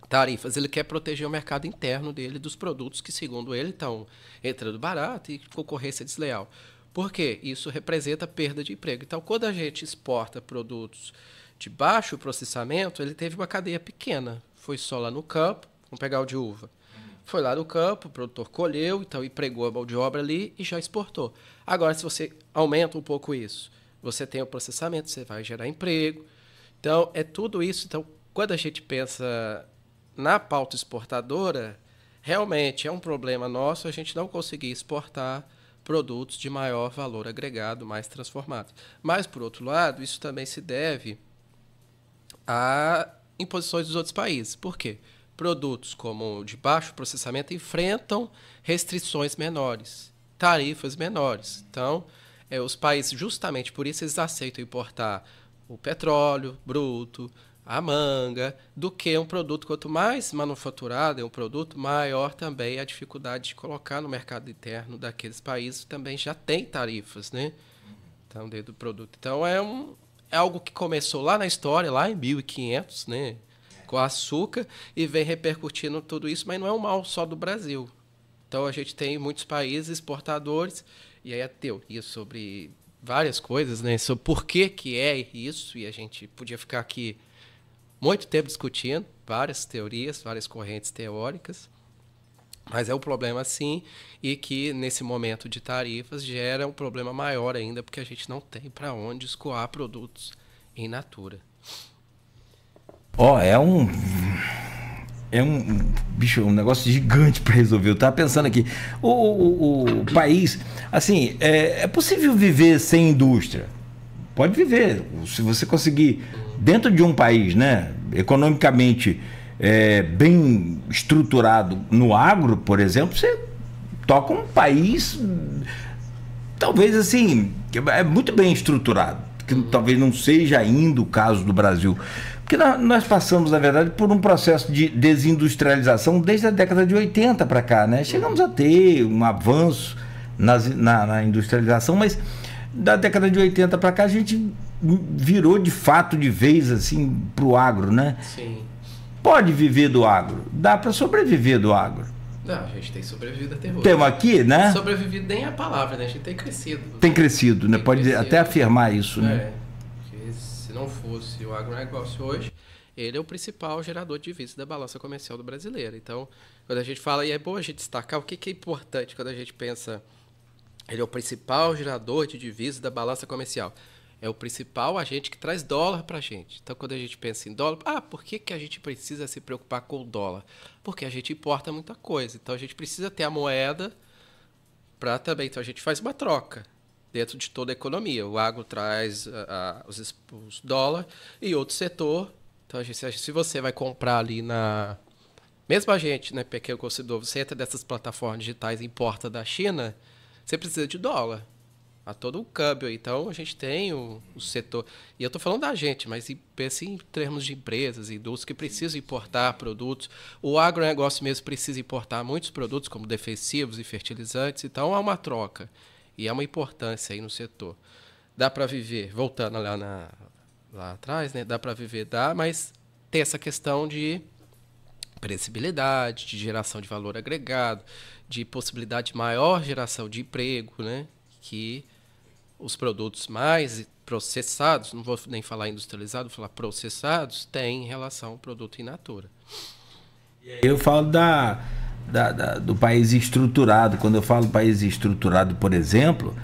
tarifas? Ele quer proteger o mercado interno dele dos produtos que, segundo ele, estão entrando barato e concorrência desleal. Por quê? Isso representa perda de emprego. Então, quando a gente exporta produtos de baixo processamento, ele teve uma cadeia pequena. Foi só lá no campo, vamos pegar o de uva. Foi lá no campo, o produtor colheu, então empregou a mão de obra ali e já exportou. Agora, se você aumenta um pouco isso, você tem o processamento, você vai gerar emprego. Então, é tudo isso. Então, quando a gente pensa na pauta exportadora, realmente é um problema nosso a gente não conseguir exportar produtos de maior valor agregado, mais transformados. Mas, por outro lado, isso também se deve a imposições dos outros países. Por quê? Produtos como de baixo processamento enfrentam restrições menores, tarifas menores. Então, os países, justamente por isso, eles aceitam importar o petróleo bruto, a manga, do que um produto. Quanto mais manufaturado é um produto, maior também a dificuldade de colocar no mercado interno daqueles países que também já tem tarifas, né? Então, dentro do produto. Então, é algo que começou lá na história, lá em 1500, né? Com açúcar, e vem repercutindo tudo isso, mas não é um mal só do Brasil. Então, a gente tem muitos países exportadores, e aí a teoria sobre várias coisas, né? Sobre por que é isso, e a gente podia ficar aqui muito tempo discutindo várias teorias, várias correntes teóricas, mas é um problema sim, e que nesse momento de tarifas gera um problema maior ainda, porque a gente não tem para onde escoar produtos in natura. é bicho, um negócio gigante para resolver. Eu estava pensando aqui, o país, assim, é possível viver sem indústria? Pode viver, se você conseguir, dentro de um país, né, economicamente bem estruturado no agro, por exemplo, você toca um país, talvez assim, é muito bem estruturado, que talvez não seja ainda o caso do Brasil. Porque nós passamos, na verdade, por um processo de desindustrialização desde a década de 80 para cá, né? Chegamos a ter um avanço na industrialização, mas da década de 80 para cá a gente virou de fato de vez assim para o agro, né? Sim. Pode viver do agro, dá para sobreviver do agro. Não, a gente tem sobrevivido até hoje. Temos aqui, né? Sobrevivido nem a palavra, né? A gente tem crescido. Tem crescido, né? Pode crescido. Até afirmar isso, né? Porque se não fosse o agronegócio hoje, ele é o principal gerador de divisas da balança comercial do brasileiro. Então, quando a gente fala, e é bom a gente destacar o que é importante quando a gente pensa, ele é o principal gerador de divisas da balança comercial. É o principal agente que traz dólar para a gente. Então, quando a gente pensa em dólar, por que a gente precisa se preocupar com o dólar? Porque a gente importa muita coisa. Então, a gente precisa ter a moeda para também. Então, a gente faz uma troca dentro de toda a economia. O agro traz os dólares e outro setor. Então, se você vai comprar ali na... Mesmo a gente, né, pequeno consumidor, você entra dessas plataformas digitais e importa da China, você precisa de dólar. Há todo um câmbio. Então, a gente tem o setor... E eu estou falando da gente, mas pense em termos de empresas e indústrias que precisam importar produtos. O agronegócio mesmo precisa importar muitos produtos, como defensivos e fertilizantes. Então, há uma troca. E há uma importância aí no setor. Dá para viver, voltando lá atrás, né? Dá para viver, mas tem essa questão de previsibilidade, de geração de valor agregado, de possibilidade de maior geração de emprego, né? Que os produtos mais processados, não vou nem falar industrializado, vou falar processados, têm em relação ao produto in natura. Eu falo do país estruturado. Quando eu falo país estruturado, por exemplo,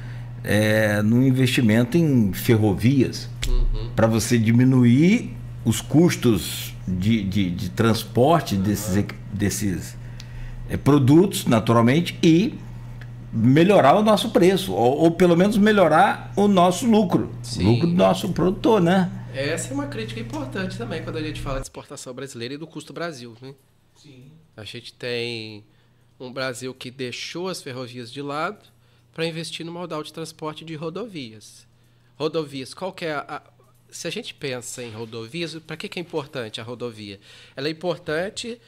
no investimento em ferrovias, para você diminuir os custos de transporte desses produtos, naturalmente, e melhorar o nosso preço, ou pelo menos melhorar o nosso lucro. Sim. O lucro do nosso produtor, né? Essa é uma crítica importante também quando a gente fala de exportação brasileira e do custo Brasil, né? Sim. A gente tem um Brasil que deixou as ferrovias de lado para investir no modal de transporte de rodovias. Rodovias, qual que é se a gente pensa em rodovias, para que é importante a rodovia? Ela é importante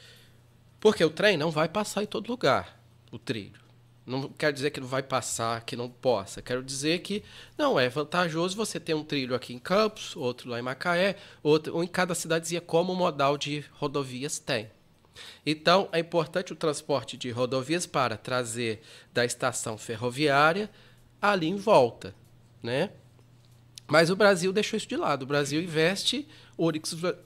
porque o trem não vai passar em todo lugar, o trilho. Não quero dizer que não vai passar, que não possa. Quero dizer que não é vantajoso você ter um trilho aqui em Campos, outro lá em Macaé, ou em cada cidadezinha, como o modal de rodovias tem. Então, é importante o transporte de rodovias para trazer da estação ferroviária ali em volta, né? Mas o Brasil deixou isso de lado. O Brasil investe,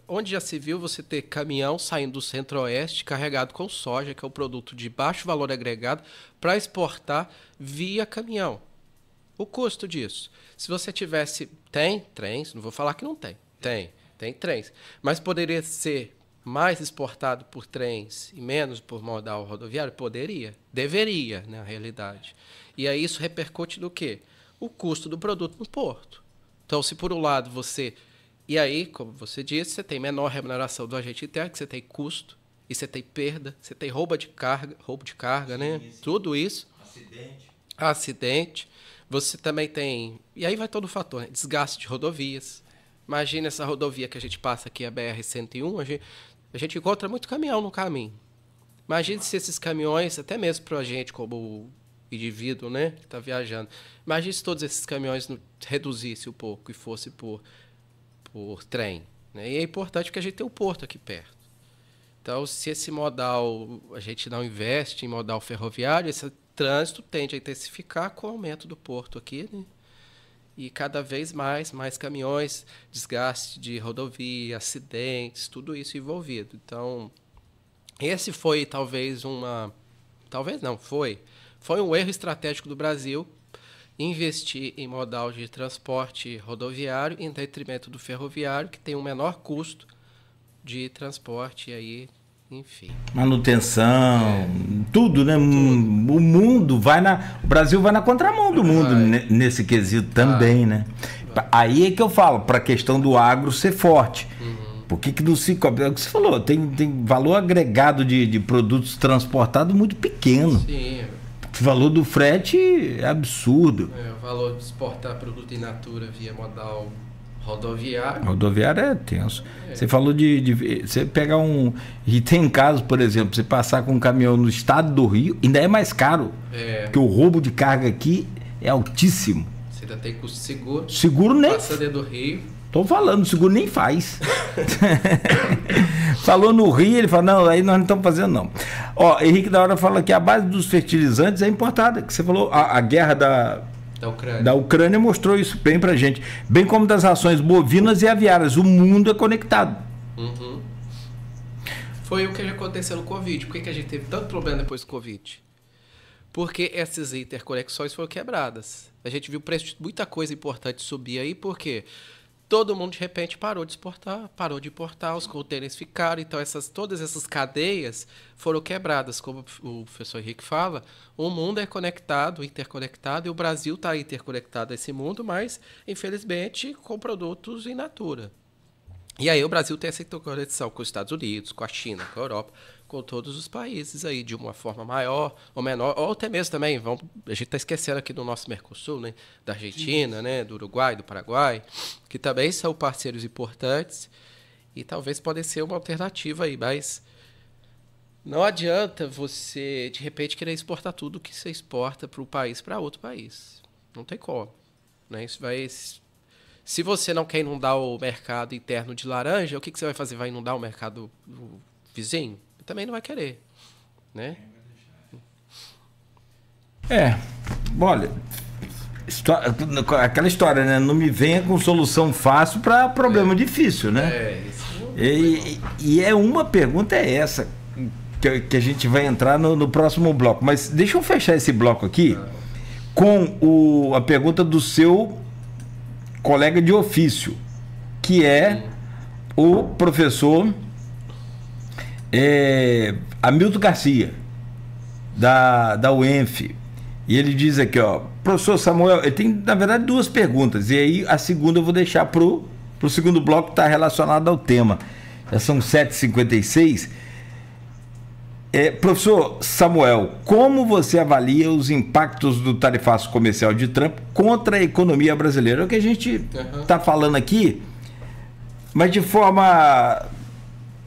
onde já se viu você ter caminhão saindo do centro-oeste carregado com soja, que é um produto de baixo valor agregado, para exportar via caminhão. O custo disso. Se você tivesse... Tem trens, não vou falar que não tem. Tem trens. Mas poderia ser mais exportado por trens e menos por modal rodoviário? Poderia. Deveria, na realidade. E aí isso repercute no quê? O custo do produto no porto. Então, se por um lado você... E aí, como você disse, você tem menor remuneração do agente interno, que você tem custo, e você tem perda, você tem roubo de carga, né? Sim. Tudo isso. Acidente. Você também tem... E aí vai todo o fator, né? Desgaste de rodovias. Imagina essa rodovia que a gente passa aqui, a BR-101, a gente encontra muito caminhão no caminho. Imagine se esses caminhões, até mesmo para a gente como indivíduo, né, que está viajando, imagine se todos esses caminhões reduzissem um pouco e fosse por trem, né? E é importante porque a gente tem um porto aqui perto. Então, se esse modal, a gente não investe em modal ferroviário, esse trânsito tende a intensificar com o aumento do porto aqui, né? E cada vez mais caminhões, desgaste de rodovia, acidentes, tudo isso envolvido. Então, esse foi talvez foi um erro estratégico do Brasil investir em modal de transporte rodoviário em detrimento do ferroviário, que tem um menor custo de transporte aí enfim. Manutenção, tudo, né? O mundo vai o Brasil vai na contramão do mundo nesse quesito também, né? Aí é que eu falo, para a questão do agro ser forte. Por que não se cobra? É o que você falou, tem valor agregado de produtos transportados muito pequeno. Sim. O valor do frete é absurdo. O valor de exportar produto in natura via modal rodoviário. Rodoviário é tenso. Você falou de você pegar e tem casos, por exemplo, você passar com um caminhão no estado do Rio, ainda é mais caro. Porque o roubo de carga aqui é altíssimo. Você ainda tem custo seguro. Seguro nem. Passa dentro do Rio. Tô falando, o seguro nem faz. Falou no Rio, ele fala, não, aí nós não estamos fazendo não. Ó, Henrique da Hora fala que a base dos fertilizantes é importada, que você falou, a guerra da Ucrânia mostrou isso bem pra gente, bem como das rações bovinas e aviárias, o mundo é conectado. Foi o que aconteceu no Covid. Por que a gente teve tanto problema depois do Covid? Porque essas interconexões foram quebradas. A gente viu o preço de muita coisa importante subir aí, porque todo mundo de repente parou de importar, os contêineres ficaram, então todas essas cadeias foram quebradas, como o professor Henrique fala, o mundo é conectado, interconectado, e o Brasil está interconectado a esse mundo, mas infelizmente com produtos in natura. E aí o Brasil tem essa interconexão com os Estados Unidos, com a China, com a Europa, com todos os países aí, de uma forma maior ou menor, ou até mesmo também, a gente está esquecendo aqui do nosso Mercosul, né, da Argentina, né, do Uruguai, do Paraguai, que também são parceiros importantes e talvez podem ser uma alternativa aí, mas não adianta você, de repente, querer exportar tudo que você exporta para um país para outro país. Não tem como, né? Isso vai... Se você não quer inundar o mercado interno de laranja, o que você vai fazer? Vai inundar o mercado do vizinho? Também não vai querer, né? Olha, aquela história, né? Não me venha com solução fácil para problema difícil, né? E é uma pergunta essa que a gente vai entrar no próximo bloco. Mas deixa eu fechar esse bloco aqui com a pergunta do seu colega de ofício, que é o professor Hamilton Garcia, da UENF. E ele diz aqui, ó, professor Samuel, ele tem, na verdade, duas perguntas, e aí a segunda eu vou deixar pro segundo bloco, que está relacionado ao tema. Já são 7h56. Professor Samuel, como você avalia os impactos do tarifaço comercial de Trump contra a economia brasileira? É o que a gente está falando aqui, mas de forma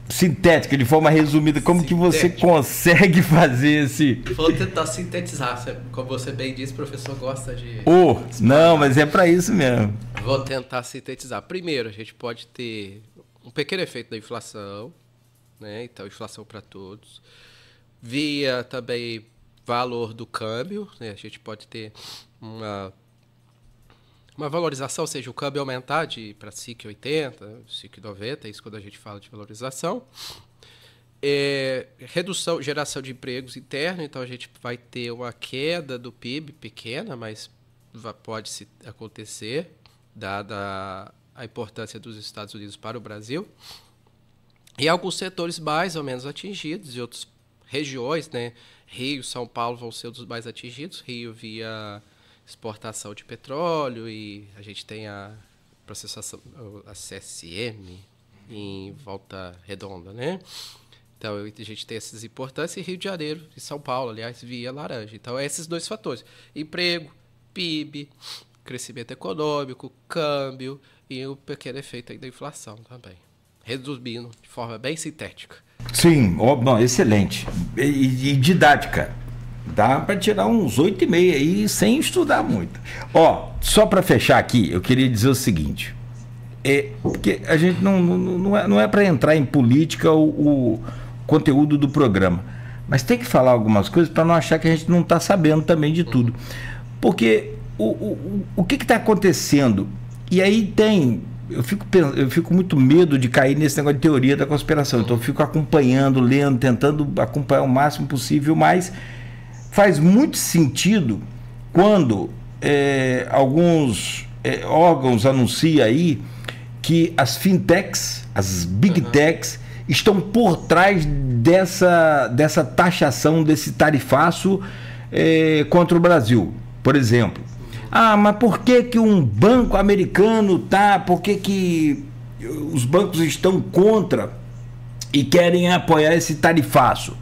sintética, de forma resumida, como que você consegue fazer esse... Vou tentar sintetizar, como você bem disse, o professor gosta de... Não, mas é para isso mesmo. Vou tentar sintetizar. Primeiro, a gente pode ter um pequeno efeito da inflação, né? Então, inflação para todos. Via também valor do câmbio, né? A gente pode ter uma valorização, ou seja, o câmbio aumentar para SIC 80, SIC 90, isso quando a gente fala de valorização. Redução, geração de empregos internos, então a gente vai ter uma queda do PIB pequena, mas pode acontecer, dada a importância dos Estados Unidos para o Brasil. E alguns setores mais ou menos atingidos, e outras regiões, né? Rio, São Paulo vão ser os mais atingidos. Rio via exportação de petróleo, e a gente tem a processação, a CSN em Volta Redonda, né? Então a gente tem essas importâncias, e Rio de Janeiro e São Paulo, aliás, via laranja. Então esses dois fatores: emprego, PIB, crescimento econômico, câmbio e o pequeno efeito aí da inflação também. Resumindo de forma bem sintética. Sim, excelente. E didática. Dá para tirar uns 8,5 aí sem estudar muito. Só para fechar aqui, eu queria dizer o seguinte. Porque a gente não é para entrar em política o conteúdo do programa. Mas tem que falar algumas coisas para não achar que a gente não está sabendo também de tudo. Porque o que está acontecendo? E aí eu fico muito medo de cair nesse negócio de teoria da conspiração. Então eu fico acompanhando, lendo, tentando acompanhar o máximo possível, mas faz muito sentido quando alguns órgãos anunciam aí que as fintechs, as big techs, estão por trás dessa taxação, desse tarifaço contra o Brasil? Por exemplo, mas por que um banco americano por que os bancos estão contra e querem apoiar esse tarifaço?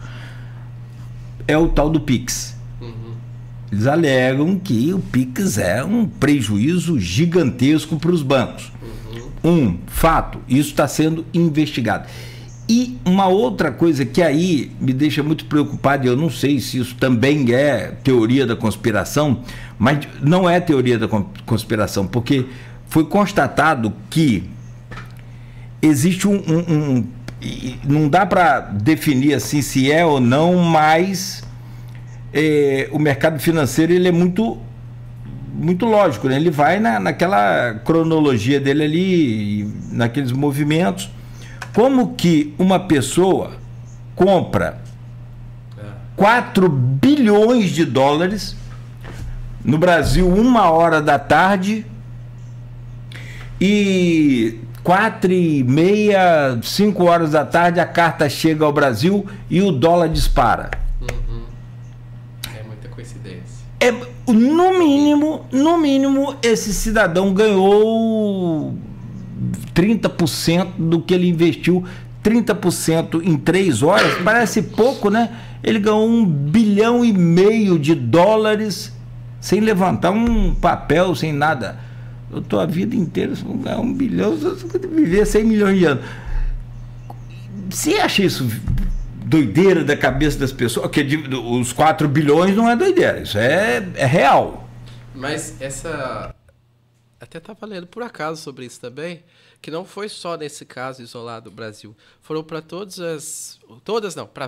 É o tal do PIX. Eles alegam que o PIX é um prejuízo gigantesco para os bancos. Fato, isso está sendo investigado. E uma outra coisa que aí me deixa muito preocupado, e eu não sei se isso também é teoria da conspiração, mas não é teoria da conspiração, porque foi constatado que existe não dá para definir assim se é ou não, mas o mercado financeiro ele é muito lógico, né? Ele vai naquela cronologia dele ali, naqueles movimentos. Como que uma pessoa compra 4 bilhões de dólares no Brasil 1h da tarde e 4h30, 5h da tarde a carta chega ao Brasil e o dólar dispara? É muita coincidência. No mínimo, esse cidadão ganhou 30% do que ele investiu, 30% em 3 horas, parece pouco, né? Ele ganhou 1,5 bilhão de dólares sem levantar um papel, sem nada. Eu tô a vida inteira, se não ganhar 1 bilhão, eu viver 100 milhões de anos. Você acha isso doideira da cabeça das pessoas? Porque os 4 bilhões não é doideira, isso é real. Mas até estava lendo por acaso sobre isso também, que não foi só nesse caso isolado do Brasil, foram para para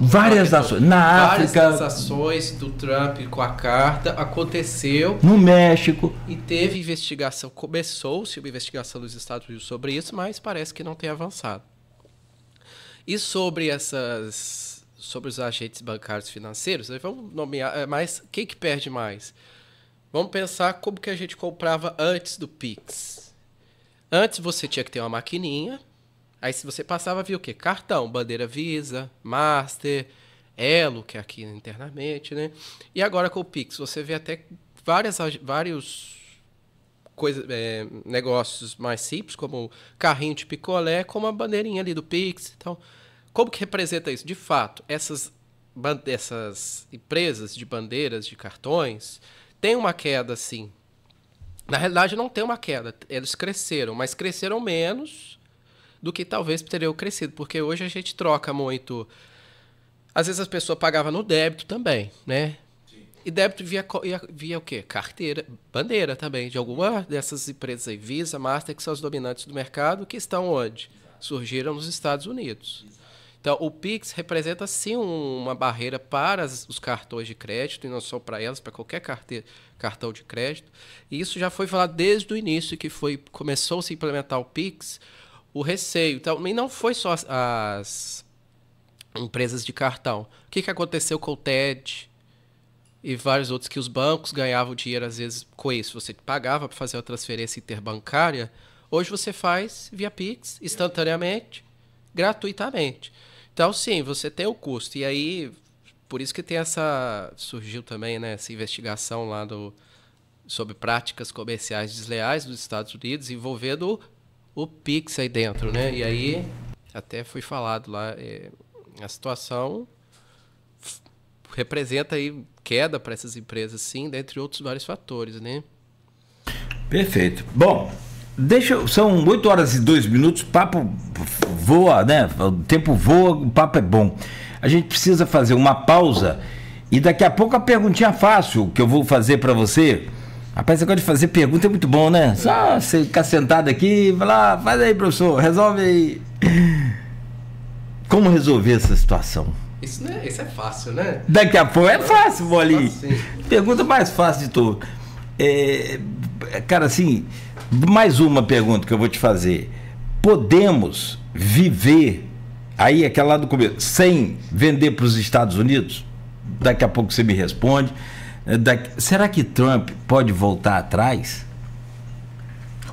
várias ações. Na África, várias ações do Trump com a carta, aconteceu. No México. E teve investigação, começou-se uma investigação dos Estados Unidos sobre isso, mas parece que não tem avançado. E sobre os agentes bancários financeiros, vamos nomear, mas quem que perde mais? Vamos pensar como que a gente comprava antes do PIX. Antes você tinha que ter uma maquininha, aí se você passava, via o quê? Cartão, bandeira Visa, Master, Elo, que é aqui internamente, né? E agora com o PIX, você vê até vários negócios mais simples, como carrinho de picolé, como a bandeirinha ali do PIX. Então, como que representa isso? De fato, essas empresas de bandeiras, de cartões, tem uma queda, sim. Na realidade, não tem uma queda. Eles cresceram, mas cresceram menos do que talvez teriam crescido, porque hoje a gente troca muito. Às vezes as pessoas pagavam no débito também, né? Sim. E débito via o quê? Carteira, bandeira também, de alguma dessas empresas aí, Visa, Master, que são os dominantes do mercado, que estão onde? Exato. Surgiram nos Estados Unidos. Exato. Então, o PIX representa, sim, uma barreira para os cartões de crédito, e não só para elas, para qualquer cartão de crédito. E isso já foi falado desde o início, que começou a se implementar o PIX, o receio. Então, e não foi só as empresas de cartão. O que aconteceu com o TED e vários outros, que os bancos ganhavam dinheiro, às vezes, com isso. Você pagava para fazer uma transferência interbancária. Hoje você faz via PIX, instantaneamente, gratuitamente. Então, sim, você tem o custo. E aí, por isso que surgiu também, né, essa investigação lá sobre práticas comerciais desleais dos Estados Unidos, envolvendo o PIX aí dentro, né? E aí, até foi falado lá, a situação representa aí queda para essas empresas, sim, dentre outros vários fatores, né? Perfeito. Bom, são 8h02, o papo voa, né? O tempo voa, o papo é bom. A gente precisa fazer uma pausa e daqui a pouco a perguntinha fácil que eu vou fazer para você. Rapaz, esse negócio de fazer pergunta é muito bom, né? Só você ficar sentado aqui e falar, faz aí, professor, resolve aí. Como resolver essa situação? Isso é fácil, né? Daqui a pouco é fácil, Bolinha. Pergunta mais fácil de tudo. Cara, assim, mais uma pergunta que eu vou te fazer. Podemos viver, aí aquela lá do começo, sem vender para os Estados Unidos? Daqui a pouco você me responde. Será que Trump pode voltar atrás?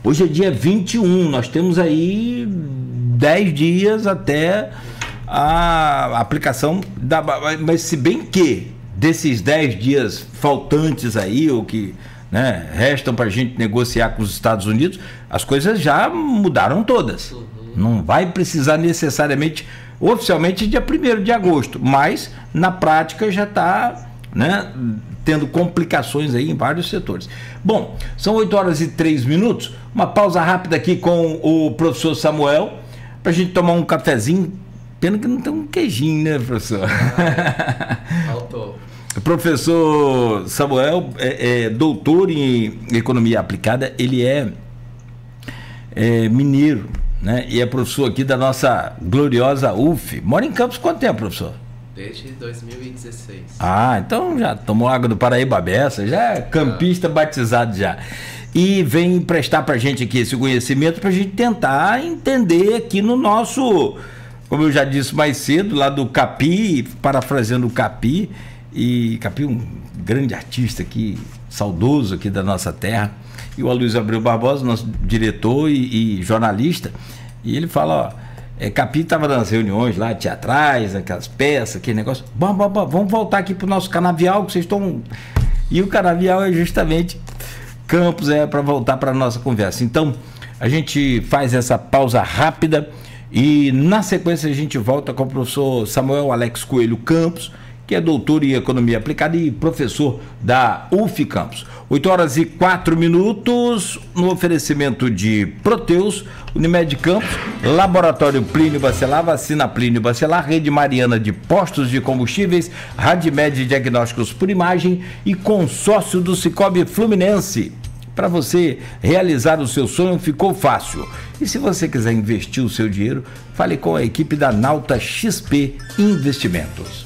Hoje é dia 21, nós temos aí 10 dias até a aplicação da... Mas se bem que desses 10 dias faltantes aí, ou que, né, restam para a gente negociar com os Estados Unidos, as coisas já mudaram todas. Não vai precisar necessariamente, oficialmente, dia 1º de agosto, mas na prática já está, né, tendo complicações aí em vários setores. Bom, são 8h03, uma pausa rápida aqui com o professor Samuel, para a gente tomar um cafezinho. Pena que não tem um queijinho, né, professor? Faltou. O professor Samuel é doutor em economia aplicada, ele é mineiro, né? E é professor aqui da nossa gloriosa UF. Mora em Campos quanto tempo, professor? Desde 2016. Ah, então já tomou água do Paraíba Bessa, já é campista batizado já. E vem emprestar pra gente aqui esse conhecimento pra gente tentar entender aqui no nosso, como eu já disse mais cedo, lá do Capi, parafraseando o Capi, e Capi um grande artista aqui, saudoso aqui da nossa terra, e o Aloysio Abreu Barbosa, nosso diretor e jornalista, e ele fala, Capi estava nas reuniões lá, teatrais, aquelas peças, aquele negócio, vamos voltar aqui pro nosso canavial, que vocês estão... E o canavial é justamente Campos, para voltar para a nossa conversa. Então, a gente faz essa pausa rápida e na sequência a gente volta com o professor Samuel Alex Coelho Campos, que é doutor em economia aplicada e professor da UF Campos. 8h04, no oferecimento de Proteus, Unimed Campos, Laboratório Plínio Bacelar, Vacina Plínio Bacelar, Rede Mariana de Postos de Combustíveis, Radimed Diagnósticos por Imagem e Consórcio do Cicobi Fluminense. Para você realizar o seu sonho ficou fácil. E se você quiser investir o seu dinheiro, fale com a equipe da Nauta XP Investimentos.